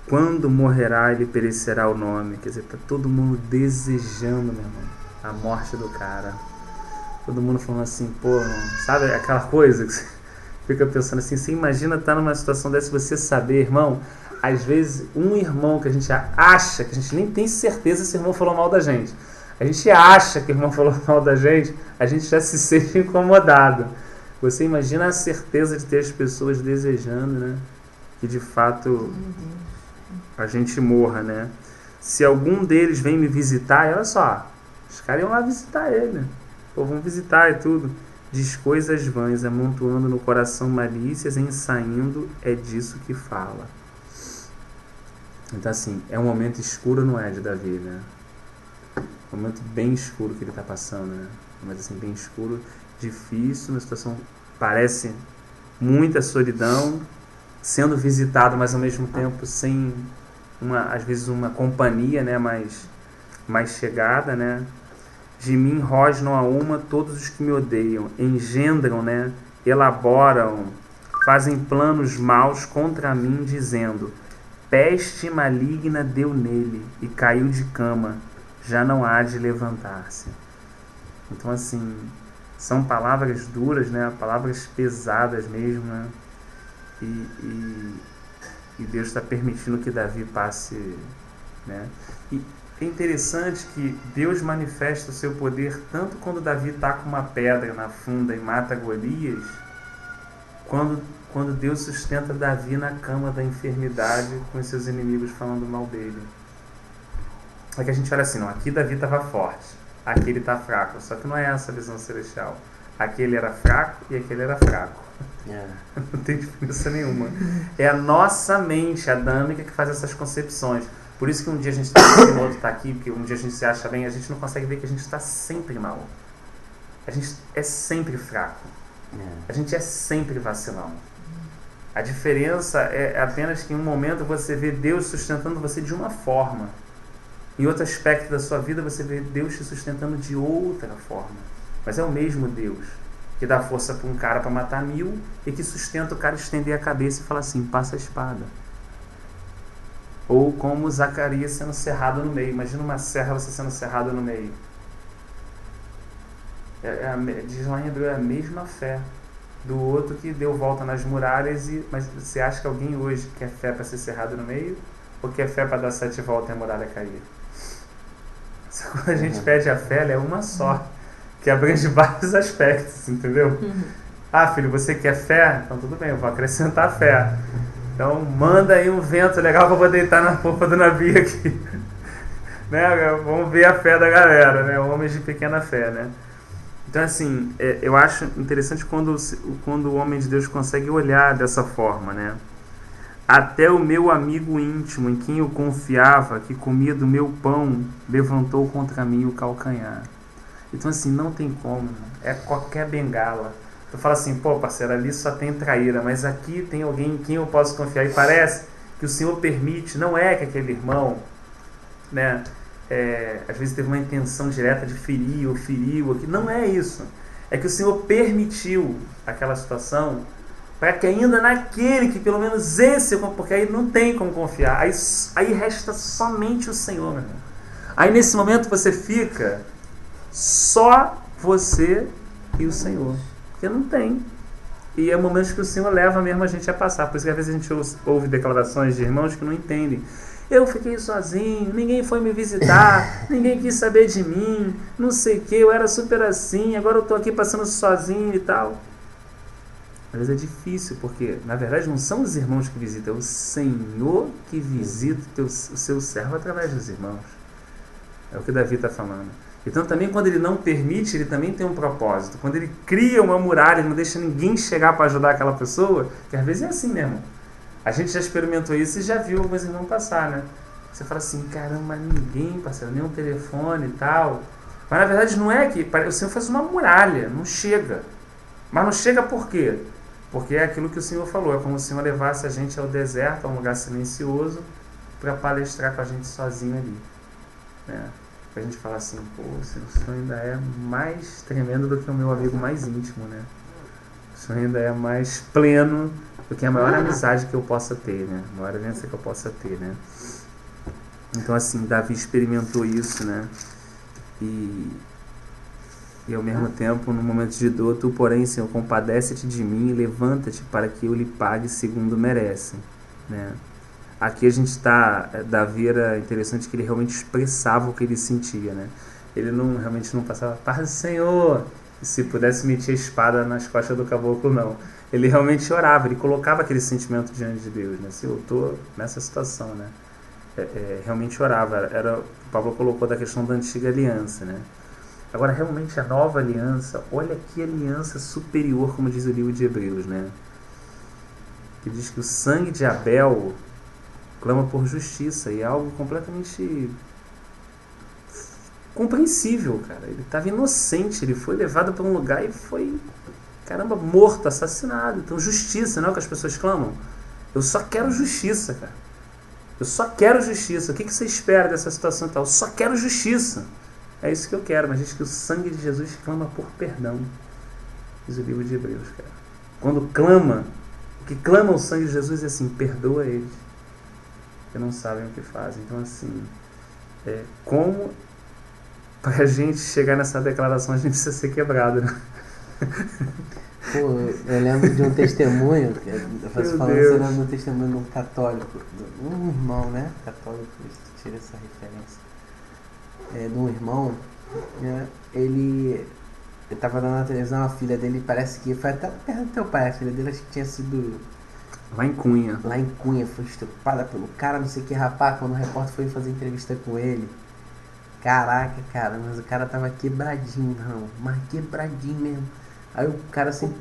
Speaker 4: quando morrerá ele perecerá o nome. Quer dizer, está todo mundo desejando, meu irmão, a morte do cara. Todo mundo falando assim, pô, sabe aquela coisa que você fica pensando assim, você imagina estar numa situação dessa e você saber, irmão, às vezes um irmão que a gente acha, que a gente nem tem certeza se o irmão falou mal da gente, a gente acha que o irmão falou mal da gente, a gente já se sente incomodado. Você imagina a certeza de ter as pessoas desejando, né, que de fato a gente morra, né? Se algum deles vem me visitar, olha só, os caras iam lá visitar ele, né? Pô, vão visitar e tudo. Diz coisas vãs, amontoando no coração malícias, ensaindo, é disso que fala. Então assim, é um momento escuro, não é, de Davi, né? Um momento bem escuro que ele está passando, né? Um momento assim, bem escuro, difícil, uma situação parece muita solidão, sendo visitado, mas ao mesmo tempo sem, às vezes, uma companhia, né, mais chegada, né? De mim rosnam a uma todos os que me odeiam, engendram, né, elaboram, fazem planos maus contra mim, dizendo, peste maligna deu nele e caiu de cama, já não há de levantar-se. Então assim, são palavras duras, né, palavras pesadas mesmo, né, e Deus está permitindo que Davi passe, né, e é interessante que Deus manifesta o seu poder tanto quando Davi está com uma pedra na funda e mata Golias, quando Deus sustenta Davi na cama da enfermidade com os seus inimigos falando mal dele. É que a gente olha assim, não, aqui Davi estava forte, aqui ele está fraco, só que não é essa a visão celestial. Aquele era fraco e aquele era fraco. Não tem diferença nenhuma. É a nossa mente adâmica que faz essas concepções. Por isso que um dia a gente está aqui, o outro está aqui, porque um dia a gente se acha bem, a gente não consegue ver que a gente está sempre mal. A gente é sempre fraco. A gente é sempre vacilão. A diferença é apenas que em um momento você vê Deus sustentando você de uma forma. Em outro aspecto da sua vida você vê Deus te sustentando de outra forma. Mas é o mesmo Deus que dá força para um cara para matar 1000 e que sustenta o cara estender a cabeça e falar assim, passa a espada. Ou como Zacarias sendo cerrado no meio. Imagina uma serra você sendo cerrado no meio. Diz lá em Hebreu, é a mesma fé do outro que deu volta nas muralhas. Mas você acha que alguém hoje quer fé para ser cerrado no meio? Ou quer fé para dar 7 voltas e a muralha cair? Só quando a gente pede a fé, ela é uma só, que abrange vários aspectos, entendeu? Ah, filho, você quer fé? Então tudo bem, eu vou acrescentar fé. Então manda aí um vento legal que eu vou deitar na polpa do navio aqui. Né? Vamos ver a fé da galera, né? Homens de pequena fé, né? Então, assim, eu acho interessante quando o homem de Deus consegue olhar dessa forma, né? Até o meu amigo íntimo, em quem eu confiava, que comia do meu pão, levantou contra mim o calcanhar. Então, assim, não tem como. É qualquer bengala. Tu fala assim, pô, parceiro, ali só tem traíra, mas aqui tem alguém em quem eu posso confiar. E parece que o Senhor permite, não é que aquele irmão, né, às vezes teve uma intenção direta de ferir ou feriu. Não é isso. É que o Senhor permitiu aquela situação para que ainda naquele, que pelo menos esse, porque aí não tem como confiar. Aí resta somente o Senhor, meu irmão. Aí nesse momento você fica só você e o Senhor. Porque não tem. E é momentos que o Senhor leva mesmo a gente a passar. Por isso que às vezes a gente ouve declarações de irmãos que não entendem. Eu fiquei sozinho, ninguém foi me visitar, ninguém quis saber de mim, não sei o que, eu era super assim, agora eu tô aqui passando sozinho e tal. Às vezes é difícil, porque na verdade não são os irmãos que visitam, é o Senhor que visita o seu servo através dos irmãos. É o que Davi está falando. Então também quando ele não permite, ele também tem um propósito. Quando ele cria uma muralha, ele não deixa ninguém chegar para ajudar aquela pessoa, que às vezes é assim mesmo. A gente já experimentou isso e já viu alguns irmãos passar, né? Você fala assim, caramba, ninguém, parceiro, nem um telefone e tal. Mas na verdade não é que o Senhor faz uma muralha, não chega. Mas não chega por quê? Porque é aquilo que o Senhor falou, é como se o Senhor levasse a gente ao deserto, a um lugar silencioso, para palestrar com a gente sozinho ali. Né? Pra gente falar assim, pô, o Senhor ainda é mais tremendo do que o meu amigo mais íntimo, né? O Senhor ainda é mais pleno do que a maior amizade que eu possa ter, né? A maior aliança que eu possa ter, né? Então, assim, Davi experimentou isso, né? E ao mesmo tempo, no momento de dor, tu, porém, Senhor, compadece-te de mim e levanta-te para que eu lhe pague segundo merece, né? Aqui a gente está, Davi era interessante que ele realmente expressava o que ele sentia, né? Ele realmente não passava, paz do Senhor, e se pudesse meter a espada nas costas do caboclo, não. Ele realmente orava, ele colocava aquele sentimento diante de Deus, né? Se eu estou nessa situação, né? Realmente orava. O Paulo colocou da questão da antiga aliança, né? Agora, realmente, a nova aliança, olha que aliança superior, como diz o livro de Hebreus, né? Que diz que o sangue de Abel clama por justiça, e é algo completamente compreensível, cara. Ele estava inocente, ele foi levado para um lugar e foi, caramba, morto, assassinado. Então, justiça, não é o que as pessoas clamam? Eu só quero justiça, cara. Eu só quero justiça. O que você espera dessa situação e tal? Eu só quero justiça. É isso que eu quero, mas diz que o sangue de Jesus clama por perdão. Diz o livro de Hebreus, cara. Quando clama, o que clama o sangue de Jesus é assim, perdoa eles, que não sabem o que fazem. Então, assim, como para a gente chegar nessa declaração, a gente precisa ser quebrado, né?
Speaker 1: Pô, eu lembro de um testemunho, eu faço falando, você lembra de um testemunho de um católico, um irmão, né, católico, tira essa referência, de um irmão, né, ele estava na televisão, a filha dele, parece que foi até perto do teu pai, a filha dele acho que tinha sido
Speaker 4: lá em Cunha,
Speaker 1: foi estuprada pelo cara, não sei o que, rapaz, quando o repórter foi fazer entrevista com ele, caraca, cara, mas o cara tava quebradinho, não, mas quebradinho mesmo. Aí o cara sempre,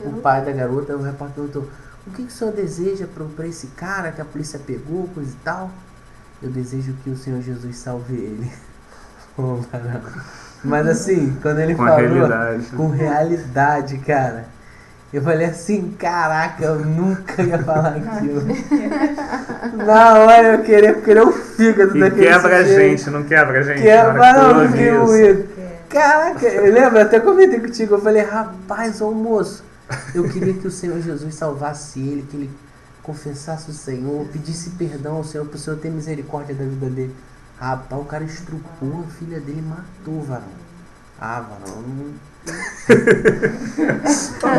Speaker 1: o pai da garota, o repórter perguntou, o que o senhor deseja para esse cara que a polícia pegou, coisa e tal? Eu desejo que o Senhor Jesus salve ele. Oh, mas assim, quando ele falou com realidade, cara, eu falei assim, caraca, eu nunca ia falar aquilo. Na hora eu queria o fígado daquele
Speaker 4: quebra a gente, não quebra a gente.
Speaker 1: Quebra não, isso. Caraca, eu lembro, eu até comentei contigo, eu falei, rapaz, ô moço, eu queria que o Senhor Jesus salvasse ele, que ele confessasse o Senhor, pedisse perdão ao Senhor, para o Senhor ter misericórdia da vida dele. Rapaz, o cara estrupou a filha dele e matou, varão. Varão,
Speaker 4: não...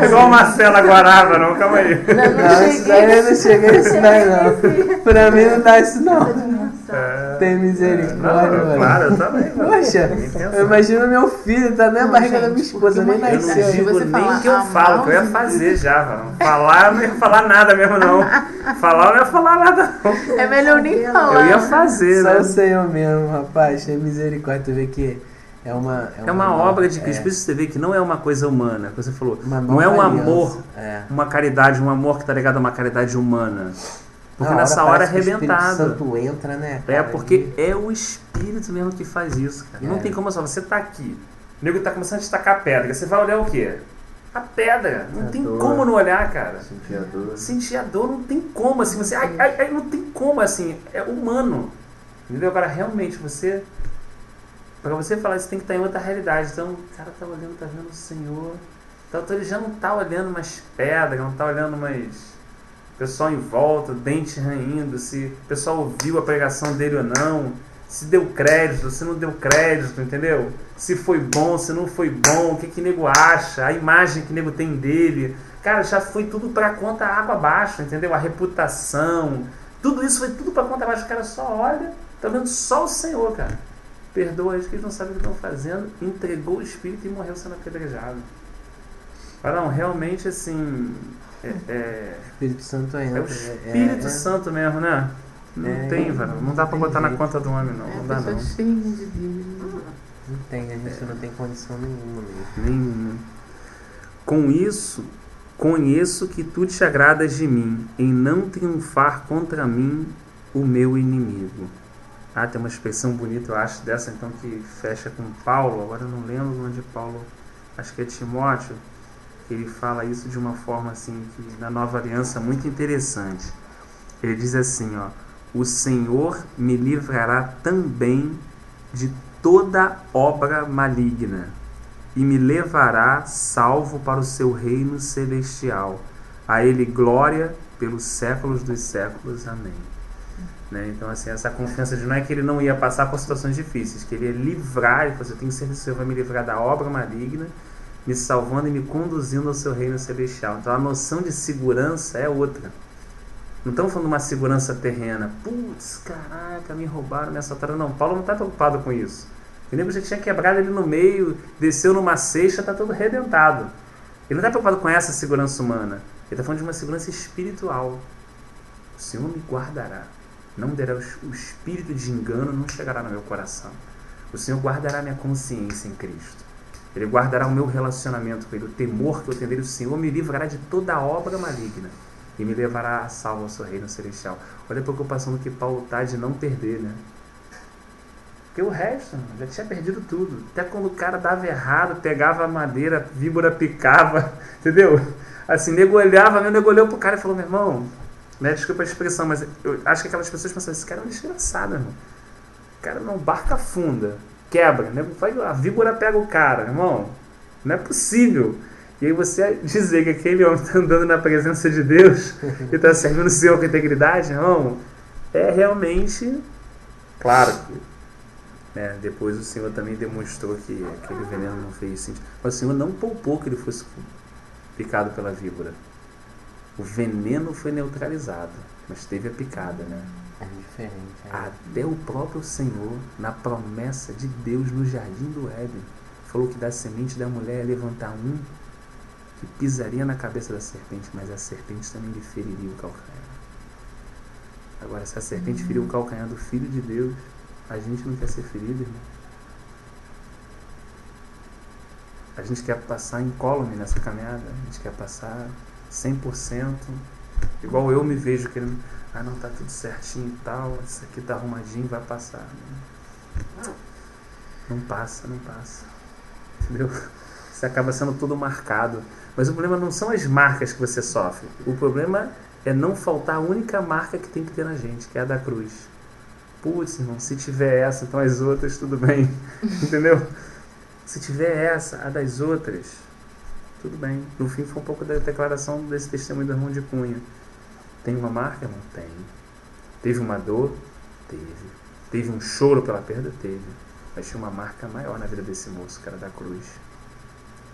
Speaker 4: igual Marcela Guarava, não, calma aí.
Speaker 1: Não, isso daí eu não cheguei isso daí, não. Pra mim não dá isso, não. Tem misericórdia, mano.
Speaker 4: Claro, eu também.
Speaker 1: Poxa, eu imagino meu filho, tá na barriga da minha esposa, nem nasceu.
Speaker 4: Eu não digo nem o que eu falo, que eu ia fazer já, mano. Falar, eu não ia falar nada mesmo, não. Falar, eu não ia falar nada, não.
Speaker 3: É melhor nem falar.
Speaker 4: Eu ia fazer,
Speaker 1: só
Speaker 4: né?
Speaker 1: o Senhor mesmo, rapaz, tem misericórdia. Tu vê que É uma
Speaker 4: obra de Cristo. Por isso você vê que não é uma coisa humana, que você falou. Não é um amor, uma caridade, um amor que está ligado a uma caridade humana. Porque nessa hora é arrebentado.
Speaker 1: O Espírito Santo entra, né,
Speaker 4: cara? Porque é o Espírito mesmo que faz isso, cara. Não tem como só. Você tá aqui, o nego tá começando a destacar a pedra. Você vai olhar o quê? A pedra. Não tem como não olhar, cara. Sentir a dor não tem como, assim. Você, não tem como, assim. É humano. Entendeu? Agora, realmente, para você falar isso, tem que estar em outra realidade. Então, o cara tá olhando, tá vendo o Senhor. Então, ele já não tá olhando mais pedra, não tá olhando mais pessoal em volta, dente raindo, se o pessoal ouviu a pregação dele ou não, se deu crédito, se não deu crédito, entendeu? Se foi bom, se não foi bom, o que nego acha, a imagem que nego tem dele. Cara, já foi tudo pra conta água abaixo, entendeu? A reputação, tudo isso foi tudo pra conta abaixo. O cara só olha, tá vendo só o Senhor, cara. Perdoa eles que eles não sabem o que estão fazendo, entregou o Espírito e morreu sendo apedrejado. Mas não, realmente assim...
Speaker 1: O Espírito Santo
Speaker 4: é o Espírito Santo mesmo, né? Não tem, velho. Não dá pra botar na conta do homem, não. Não dá, não.
Speaker 1: Não tem, a gente não tem condição nenhuma mesmo.
Speaker 4: Nenhuma. Com isso, conheço que tu te agradas de mim, em não triunfar contra mim o meu inimigo. Tem uma expressão bonita, eu acho, dessa então que fecha com Paulo. Agora eu não lembro onde Paulo, acho que é Timóteo, que ele fala isso de uma forma assim, que na Nova Aliança muito interessante. Ele diz assim, o Senhor me livrará também de toda obra maligna e me levará salvo para o seu reino celestial. A ele glória pelos séculos dos séculos. Amém. Né? Então, assim, essa confiança de não é que ele não ia passar por situações difíceis, que ele ia livrar, ele falou, eu tenho certeza que o Senhor vai me livrar da obra maligna, me salvando e me conduzindo ao seu reino celestial. Então a noção de segurança é outra. Não estamos falando de uma segurança terrena. Putz, caraca, me roubaram, me assaltaram. Não, Paulo não está preocupado com isso. O nego já tinha quebrado ele no meio, desceu numa cesta, está todo arrebentado. Ele não está preocupado com essa segurança humana. Ele está falando de uma segurança espiritual. O Senhor me guardará. Não derá o espírito de engano, não chegará no meu coração. O Senhor guardará minha consciência em Cristo. Ele guardará o meu relacionamento com Ele, o temor que eu tenho dele. O Senhor me livrará de toda obra maligna e me levará a salvo ao seu reino celestial. Olha a preocupação do que Paulo está de não perder, né? Porque o resto, já tinha perdido tudo. Até quando o cara dava errado, pegava a madeira, a víbora picava, entendeu? Assim, nego olhava, meu nego olhou pro cara e falou, meu irmão, né, desculpa a expressão, mas eu acho que aquelas pessoas pensavam, esse cara é um desgraçado, irmão. O cara não barca funda. Quebra, né? A víbora pega o cara, irmão. Não é possível. E aí você dizer que aquele homem está andando na presença de Deus e está servindo o Senhor com integridade, irmão, é realmente... Claro que depois o Senhor também demonstrou que aquele veneno não fez sentido. Mas o Senhor não poupou que ele fosse picado pela víbora. O veneno foi neutralizado, mas teve a picada, né?
Speaker 1: É diferente.
Speaker 4: Até o próprio Senhor, na promessa de Deus no jardim do Éden, falou que da semente da mulher ia levantar um que pisaria na cabeça da serpente, mas a serpente também lhe feriria o calcanhar. Agora, se a serpente feriu o calcanhar do Filho de Deus, a gente não quer ser ferido, irmão. A gente quer passar incólume nessa caminhada, a gente quer passar 100%, igual eu me vejo querendo, não, tá tudo certinho e tal, isso aqui tá arrumadinho, vai passar. Não passa, entendeu? Você acaba sendo tudo marcado. Mas o problema não são as marcas que você sofre, o problema é não faltar a única marca que tem que ter na gente, que é a da cruz. Putz, irmão, se tiver essa, então as outras tudo bem, entendeu? Se tiver essa, a das outras, tudo bem. No fim foi um pouco da declaração desse testemunho do irmão de Cunha. Tem uma marca, irmão? Tem. Teve uma dor? Teve. Teve um choro pela perda? Teve. Mas tinha uma marca maior na vida desse moço, que era da cruz.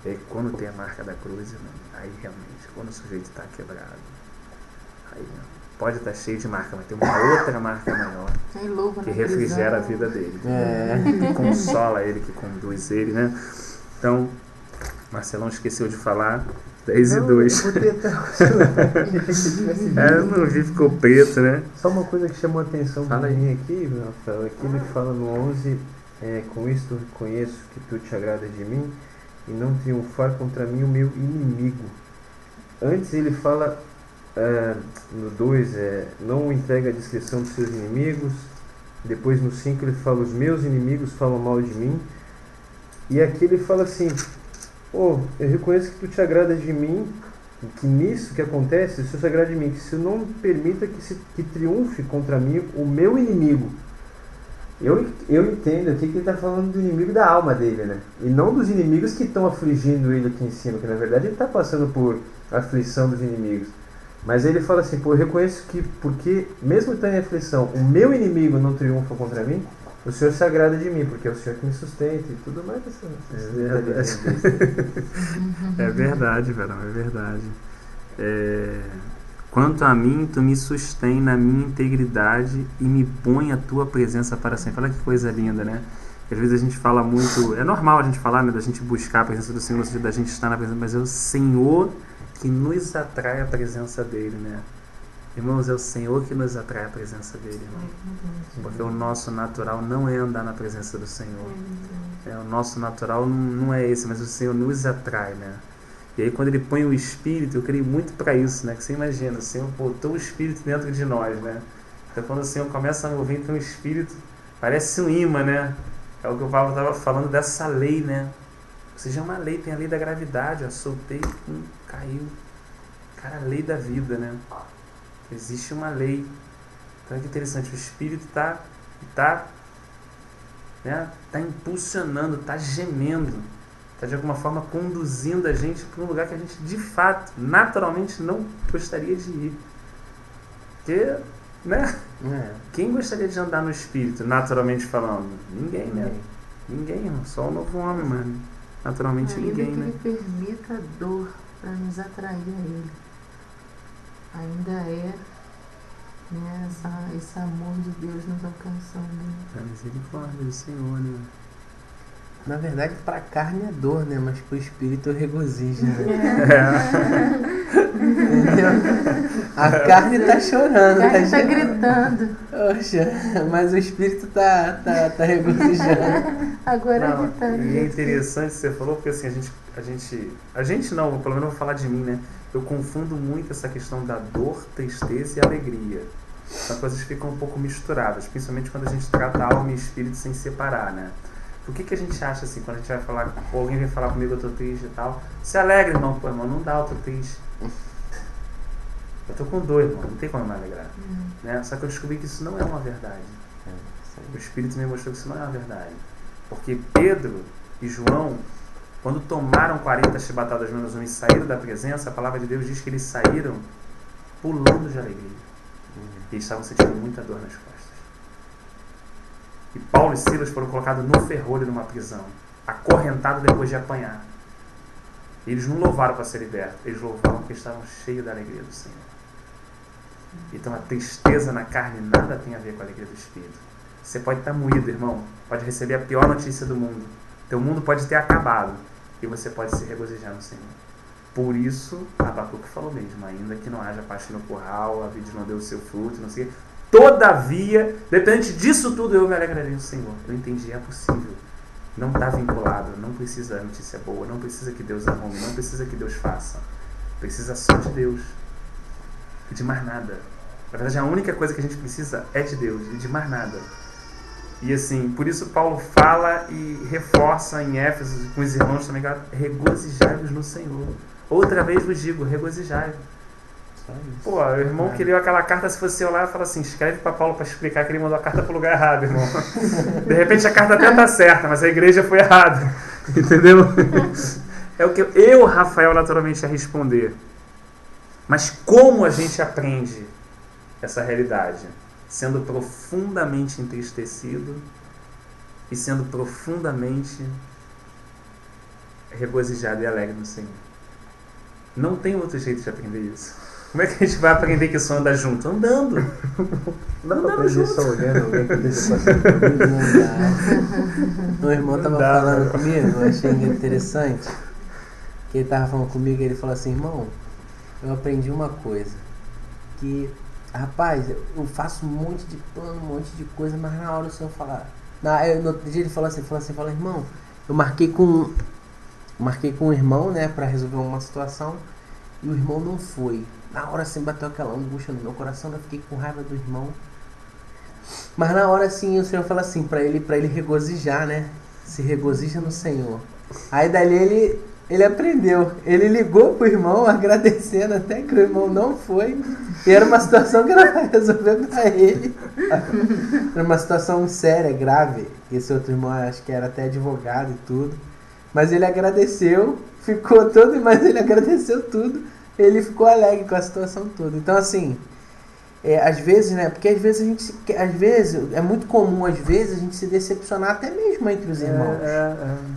Speaker 4: E aí quando tem a marca da cruz, irmão, aí realmente, quando o sujeito está quebrado, aí pode estar cheio de marca, mas tem uma outra marca maior que refrigera a vida dele. Que consola ele, que conduz ele, né? Então, Marcelão esqueceu de falar 10 e 2. Eu não vi, ficou preto, né?
Speaker 5: Só uma coisa que chamou a atenção para mim aqui, Rafael, é que ele fala no 11,
Speaker 1: Com isto reconheço que tu te agradas de mim e não triunfar contra mim o meu inimigo. Antes ele fala, no 2, não entrega a descrição dos seus inimigos. Depois no 5 ele fala, os meus inimigos falam mal de mim. E aqui ele fala assim, eu reconheço que tu te agradas de mim, que nisso que acontece, se tu te agrada de mim, que isso não permita que triunfe contra mim o meu inimigo. Eu entendo aqui que ele está falando do inimigo da alma dele, né? E não dos inimigos que estão afligindo ele aqui em cima, que na verdade ele está passando por aflição dos inimigos. Mas ele fala assim, eu reconheço que, porque mesmo estando em aflição, o meu inimigo não triunfa contra mim, o Senhor se agrada de mim, porque é o Senhor que me sustenta e tudo mais.
Speaker 4: É verdade, Verão, é verdade. Quanto a mim, tu me sustém na minha integridade e me põe a tua presença para sempre. Olha que coisa linda, né? Às vezes a gente fala muito, é normal a gente falar, né, da gente buscar a presença do Senhor, no sentido da gente estar na presença, mas é o Senhor que nos atrai a presença dele, né? Irmãos, é o Senhor que nos atrai a presença dele, irmão. Porque o nosso natural não é andar na presença do Senhor. O nosso natural não é esse, mas o Senhor nos atrai, né? E aí quando ele põe o Espírito, eu creio muito para isso, né? Que você imagina, o Senhor botou o Espírito dentro de nós, né? Então quando o Senhor começa a mover, então o Espírito parece um imã, né? É o que o Paulo estava falando dessa lei, né? Ou seja, é uma lei, tem a lei da gravidade, ó, soltei, caiu. Cara, a lei da vida, né? Existe uma lei. Então é que interessante, o Espírito tá impulsionando, tá gemendo, está de alguma forma conduzindo a gente para um lugar que a gente de fato, naturalmente não gostaria de ir. Porque, né? Quem gostaria de andar no Espírito, naturalmente falando? Ninguém, né? Ninguém, irmão. Só o novo homem, mano. Naturalmente ninguém, né?
Speaker 3: Ele permita a dor para nos atrair a Ele. Ainda né, esse amor de Deus nos alcançando.
Speaker 4: A misericórdia do Senhor, né?
Speaker 1: Na verdade, para a carne é dor, né? Mas para o espírito regozija, né? Entendeu? A carne tá chorando.
Speaker 3: A carne tá gritando.
Speaker 1: Poxa, mas o espírito tá regozijando.
Speaker 3: Agora
Speaker 4: não,
Speaker 3: ele tá.
Speaker 4: E é interessante você falou, porque assim, a gente não, pelo menos eu vou falar de mim, né? Eu confundo muito essa questão da dor, tristeza e alegria. As coisas ficam um pouco misturadas, principalmente quando a gente trata alma e espírito sem separar, né? O que a gente acha assim, quando a gente vai falar, ou alguém vem falar comigo, eu tô triste e tal, se alegra, irmão. Pô, irmão, não dá, eu tô triste. Eu tô com dor, irmão, não tem como me alegrar. Né? Só que eu descobri que isso não é uma verdade. O Espírito me mostrou que isso não é uma verdade. Porque Pedro e João, quando tomaram 40 chibatadas menos 1 e saíram da presença, a palavra de Deus diz que eles saíram pulando de alegria. E eles estavam sentindo muita dor nas costas. E Paulo e Silas foram colocados no ferrolho numa prisão, acorrentados depois de apanhar. E eles não louvaram para ser libertos, eles louvaram porque estavam cheios da alegria do Senhor. Então a tristeza na carne nada tem a ver com a alegria do Espírito. Você pode estar moído, irmão, pode receber a pior notícia do mundo. Teu mundo pode ter acabado e você pode se regozijar no Senhor. Por isso, Abacuque falou mesmo, ainda que não haja paz no curral, a vida não deu o seu fruto, não sei o quê. Todavia, dependente disso tudo, eu me alegrarei no Senhor. Eu entendi, é possível. Não está vinculado, não precisa da notícia boa, não precisa que Deus arrume, não precisa que Deus faça. Precisa só de Deus. E de mais nada. Na verdade, a única coisa que a gente precisa é de Deus, e de mais nada. E assim, por isso Paulo fala e reforça em Éfeso, com os irmãos também, regozijai-vos no Senhor. Outra vez vos digo, regozijai-vos. Pô, o irmão que leu aquela carta, se fosse eu lá, fala assim, escreve para Paulo para explicar que ele mandou a carta para o lugar errado, irmão. De repente a carta até está certa, mas a igreja foi errada. Entendeu? É o que eu, Rafael, naturalmente ia responder. Mas como a gente aprende essa realidade? Sendo profundamente entristecido e sendo profundamente regozijado e alegre no Senhor. Não tem outro jeito de aprender isso. Como é que a gente vai aprender que isso anda junto? Andando.
Speaker 1: Não dá pra aprender só olhando alguém que esteja passando comigo. Não dá. Meu irmão estava falando comigo, eu achei interessante. Que ele estava falando comigo e ele falou assim, irmão, eu aprendi uma coisa. Que, rapaz, eu faço um monte de plano, um monte de coisa, mas na hora o Senhor falar, No outro dia ele falou assim, irmão, eu marquei com um irmão, né, pra resolver uma situação, e o irmão não foi. Na hora assim bateu aquela angústia no meu coração, eu fiquei com raiva do irmão. Mas na hora assim o Senhor fala assim pra ele regozijar, né? Se regozija no Senhor. Aí dali ele aprendeu. Ele ligou pro irmão agradecendo até que o irmão não foi. E era uma situação que era pra resolver pra ele. Era uma situação séria, grave. Esse outro irmão acho que era até advogado e tudo. Mas ele agradeceu, ficou todo, mas ele agradeceu tudo. Ele ficou alegre com a situação toda. Então assim, às vezes, né? Porque às vezes é muito comum às vezes a gente se decepcionar até mesmo entre os irmãos.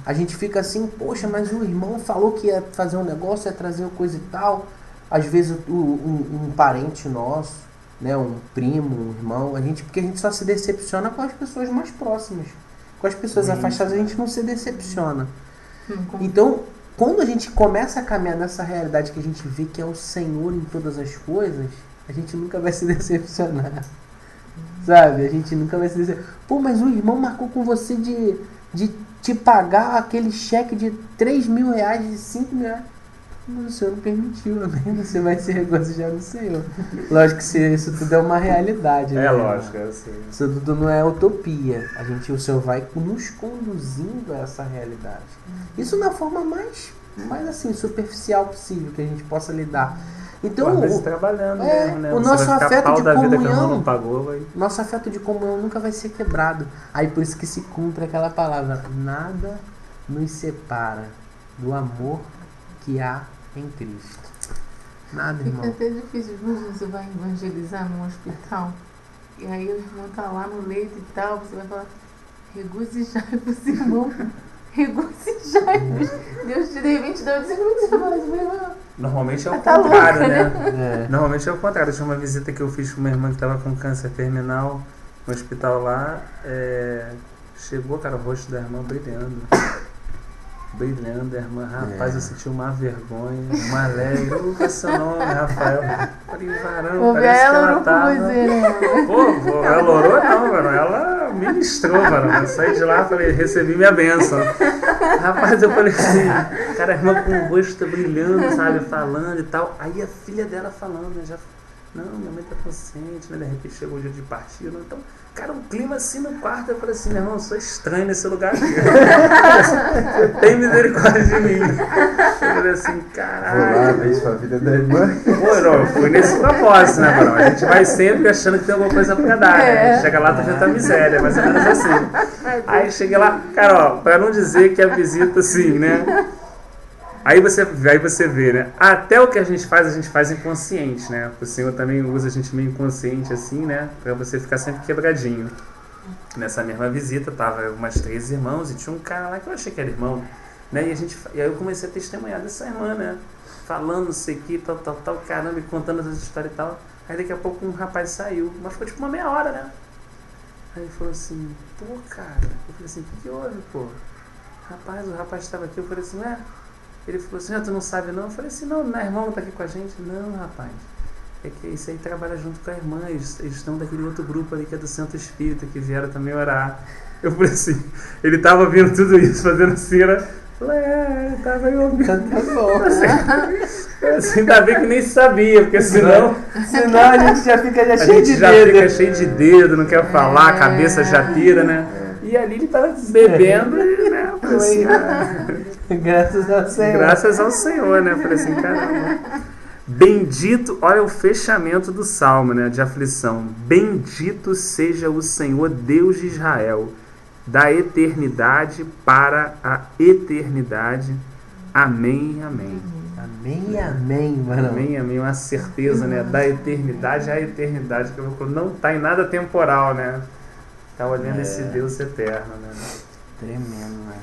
Speaker 1: A gente fica assim, poxa, mas o irmão falou que ia fazer um negócio, ia trazer uma coisa e tal. Às vezes um parente nosso, né? Um primo, um irmão, porque a gente só se decepciona com as pessoas mais próximas. Com as pessoas afastadas a gente não se decepciona. Então, quando a gente começa a caminhar nessa realidade que a gente vê que é o Senhor em todas as coisas, a gente nunca vai se decepcionar. Sabe? A gente nunca vai se decepcionar. Pô, mas o irmão marcou com você de te pagar aquele cheque de 3 mil reais, de 5 mil reais. Mas o Senhor não permitiu, amém? Você vai se regozijar no Senhor. Lógico que isso tudo é uma realidade.
Speaker 4: É,
Speaker 1: né?
Speaker 4: lógico, eu sei.
Speaker 1: Isso tudo não é utopia. O Senhor vai nos conduzindo a essa realidade. Isso na forma mais assim, superficial possível que a gente possa lidar. Então,
Speaker 4: trabalhando mesmo, né?
Speaker 1: O nosso afeto de comunhão,
Speaker 4: nosso
Speaker 1: afeto de comunhão nunca vai ser quebrado. Aí por isso que se cumpre aquela palavra: nada nos separa do amor que há em Cristo. Nada, irmão.
Speaker 3: Fica até difícil, você vai evangelizar num hospital e aí o irmão tá lá no leito e tal, você vai falar: regozijai-vos, irmão. Regozijai-vos. Deus de repente deu 5 minutos, você fala assim:
Speaker 4: normalmente é o contrário,
Speaker 3: louca,
Speaker 4: né? Normalmente é o contrário. Tinha uma visita que eu fiz com uma irmã que estava com câncer terminal no hospital lá. Chegou, cara, o rosto da irmã brilhando. A irmã, rapaz, eu senti uma vergonha, uma alegre. Qual é seu nome, Rafael? Falei, varão, parece que ela tava... Pô, ela orou não, mano. Ela ministrou, mano. Eu saí de lá, falei, recebi minha bênção. Rapaz, eu falei assim, cara, a irmã com o rosto brilhando, sabe, falando e tal. Aí a filha dela falando, né, já... Não, minha mãe tá consciente, né? De repente chegou o dia de partir, então... Cara, um clima assim no quarto, eu falei assim, meu irmão, eu sou estranho nesse lugar aqui. Você tem misericórdia de mim. Eu falei assim, caralho.
Speaker 5: Vou lá, beijo pra vida da irmã.
Speaker 4: Pô, não, eu fui nesse propósito, né, mano? A gente vai sempre achando que tem alguma coisa pra dar, né? Chega lá, tá vendo a miséria, mais ou menos assim. Aí cheguei lá, cara, ó, pra não dizer que a visita assim, né? Aí você vê, né? Até o que a gente faz inconsciente, né? O Senhor também usa a gente meio inconsciente assim, né? Pra você ficar sempre quebradinho. Nessa mesma visita, tava umas 3 irmãos e tinha um cara lá que eu achei que era irmão, né? E aí eu comecei a testemunhar dessa irmã, né? Falando, não sei o que, tal, caramba, e contando essa história e tal. Aí daqui a pouco um rapaz saiu, mas ficou tipo uma meia hora, né? Aí ele falou assim, pô, cara. Eu falei assim, o que houve, pô? Rapaz, o rapaz estava aqui, eu falei assim, Ele falou assim, tu não sabe não? Eu falei assim, não, minha irmã não tá aqui com a gente. Não, rapaz, é que esse aí trabalha junto com a irmã, eles estão daquele outro grupo ali que é do Centro Espírita, que vieram também orar. Eu falei assim, ele tava vendo tudo isso, fazendo cera. Eu falei, tava aí ouvindo.
Speaker 1: Tá bom.
Speaker 4: Assim, ainda bem que nem sabia, porque senão
Speaker 1: a gente já fica cheio de dedo.
Speaker 4: A gente já fica cheio de dedo, não quer falar, a cabeça já tira, né? E ali ele tava bebendo e, né, assim,
Speaker 1: graças ao Senhor.
Speaker 4: Graças ao Senhor, né? Falei assim, caramba. Bendito, olha o fechamento do salmo, né? De aflição. Bendito seja o Senhor Deus de Israel, da eternidade para a eternidade. Amém, amém.
Speaker 1: Amém, amém, mano.
Speaker 4: Amém, amém. Uma certeza, né? Da eternidade à eternidade, que não tá em nada temporal, né? Tá olhando esse Deus eterno, né?
Speaker 1: Tremendo, né?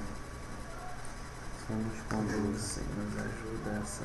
Speaker 1: Senhor nos conduz.
Speaker 4: Senhor nos ajuda essa...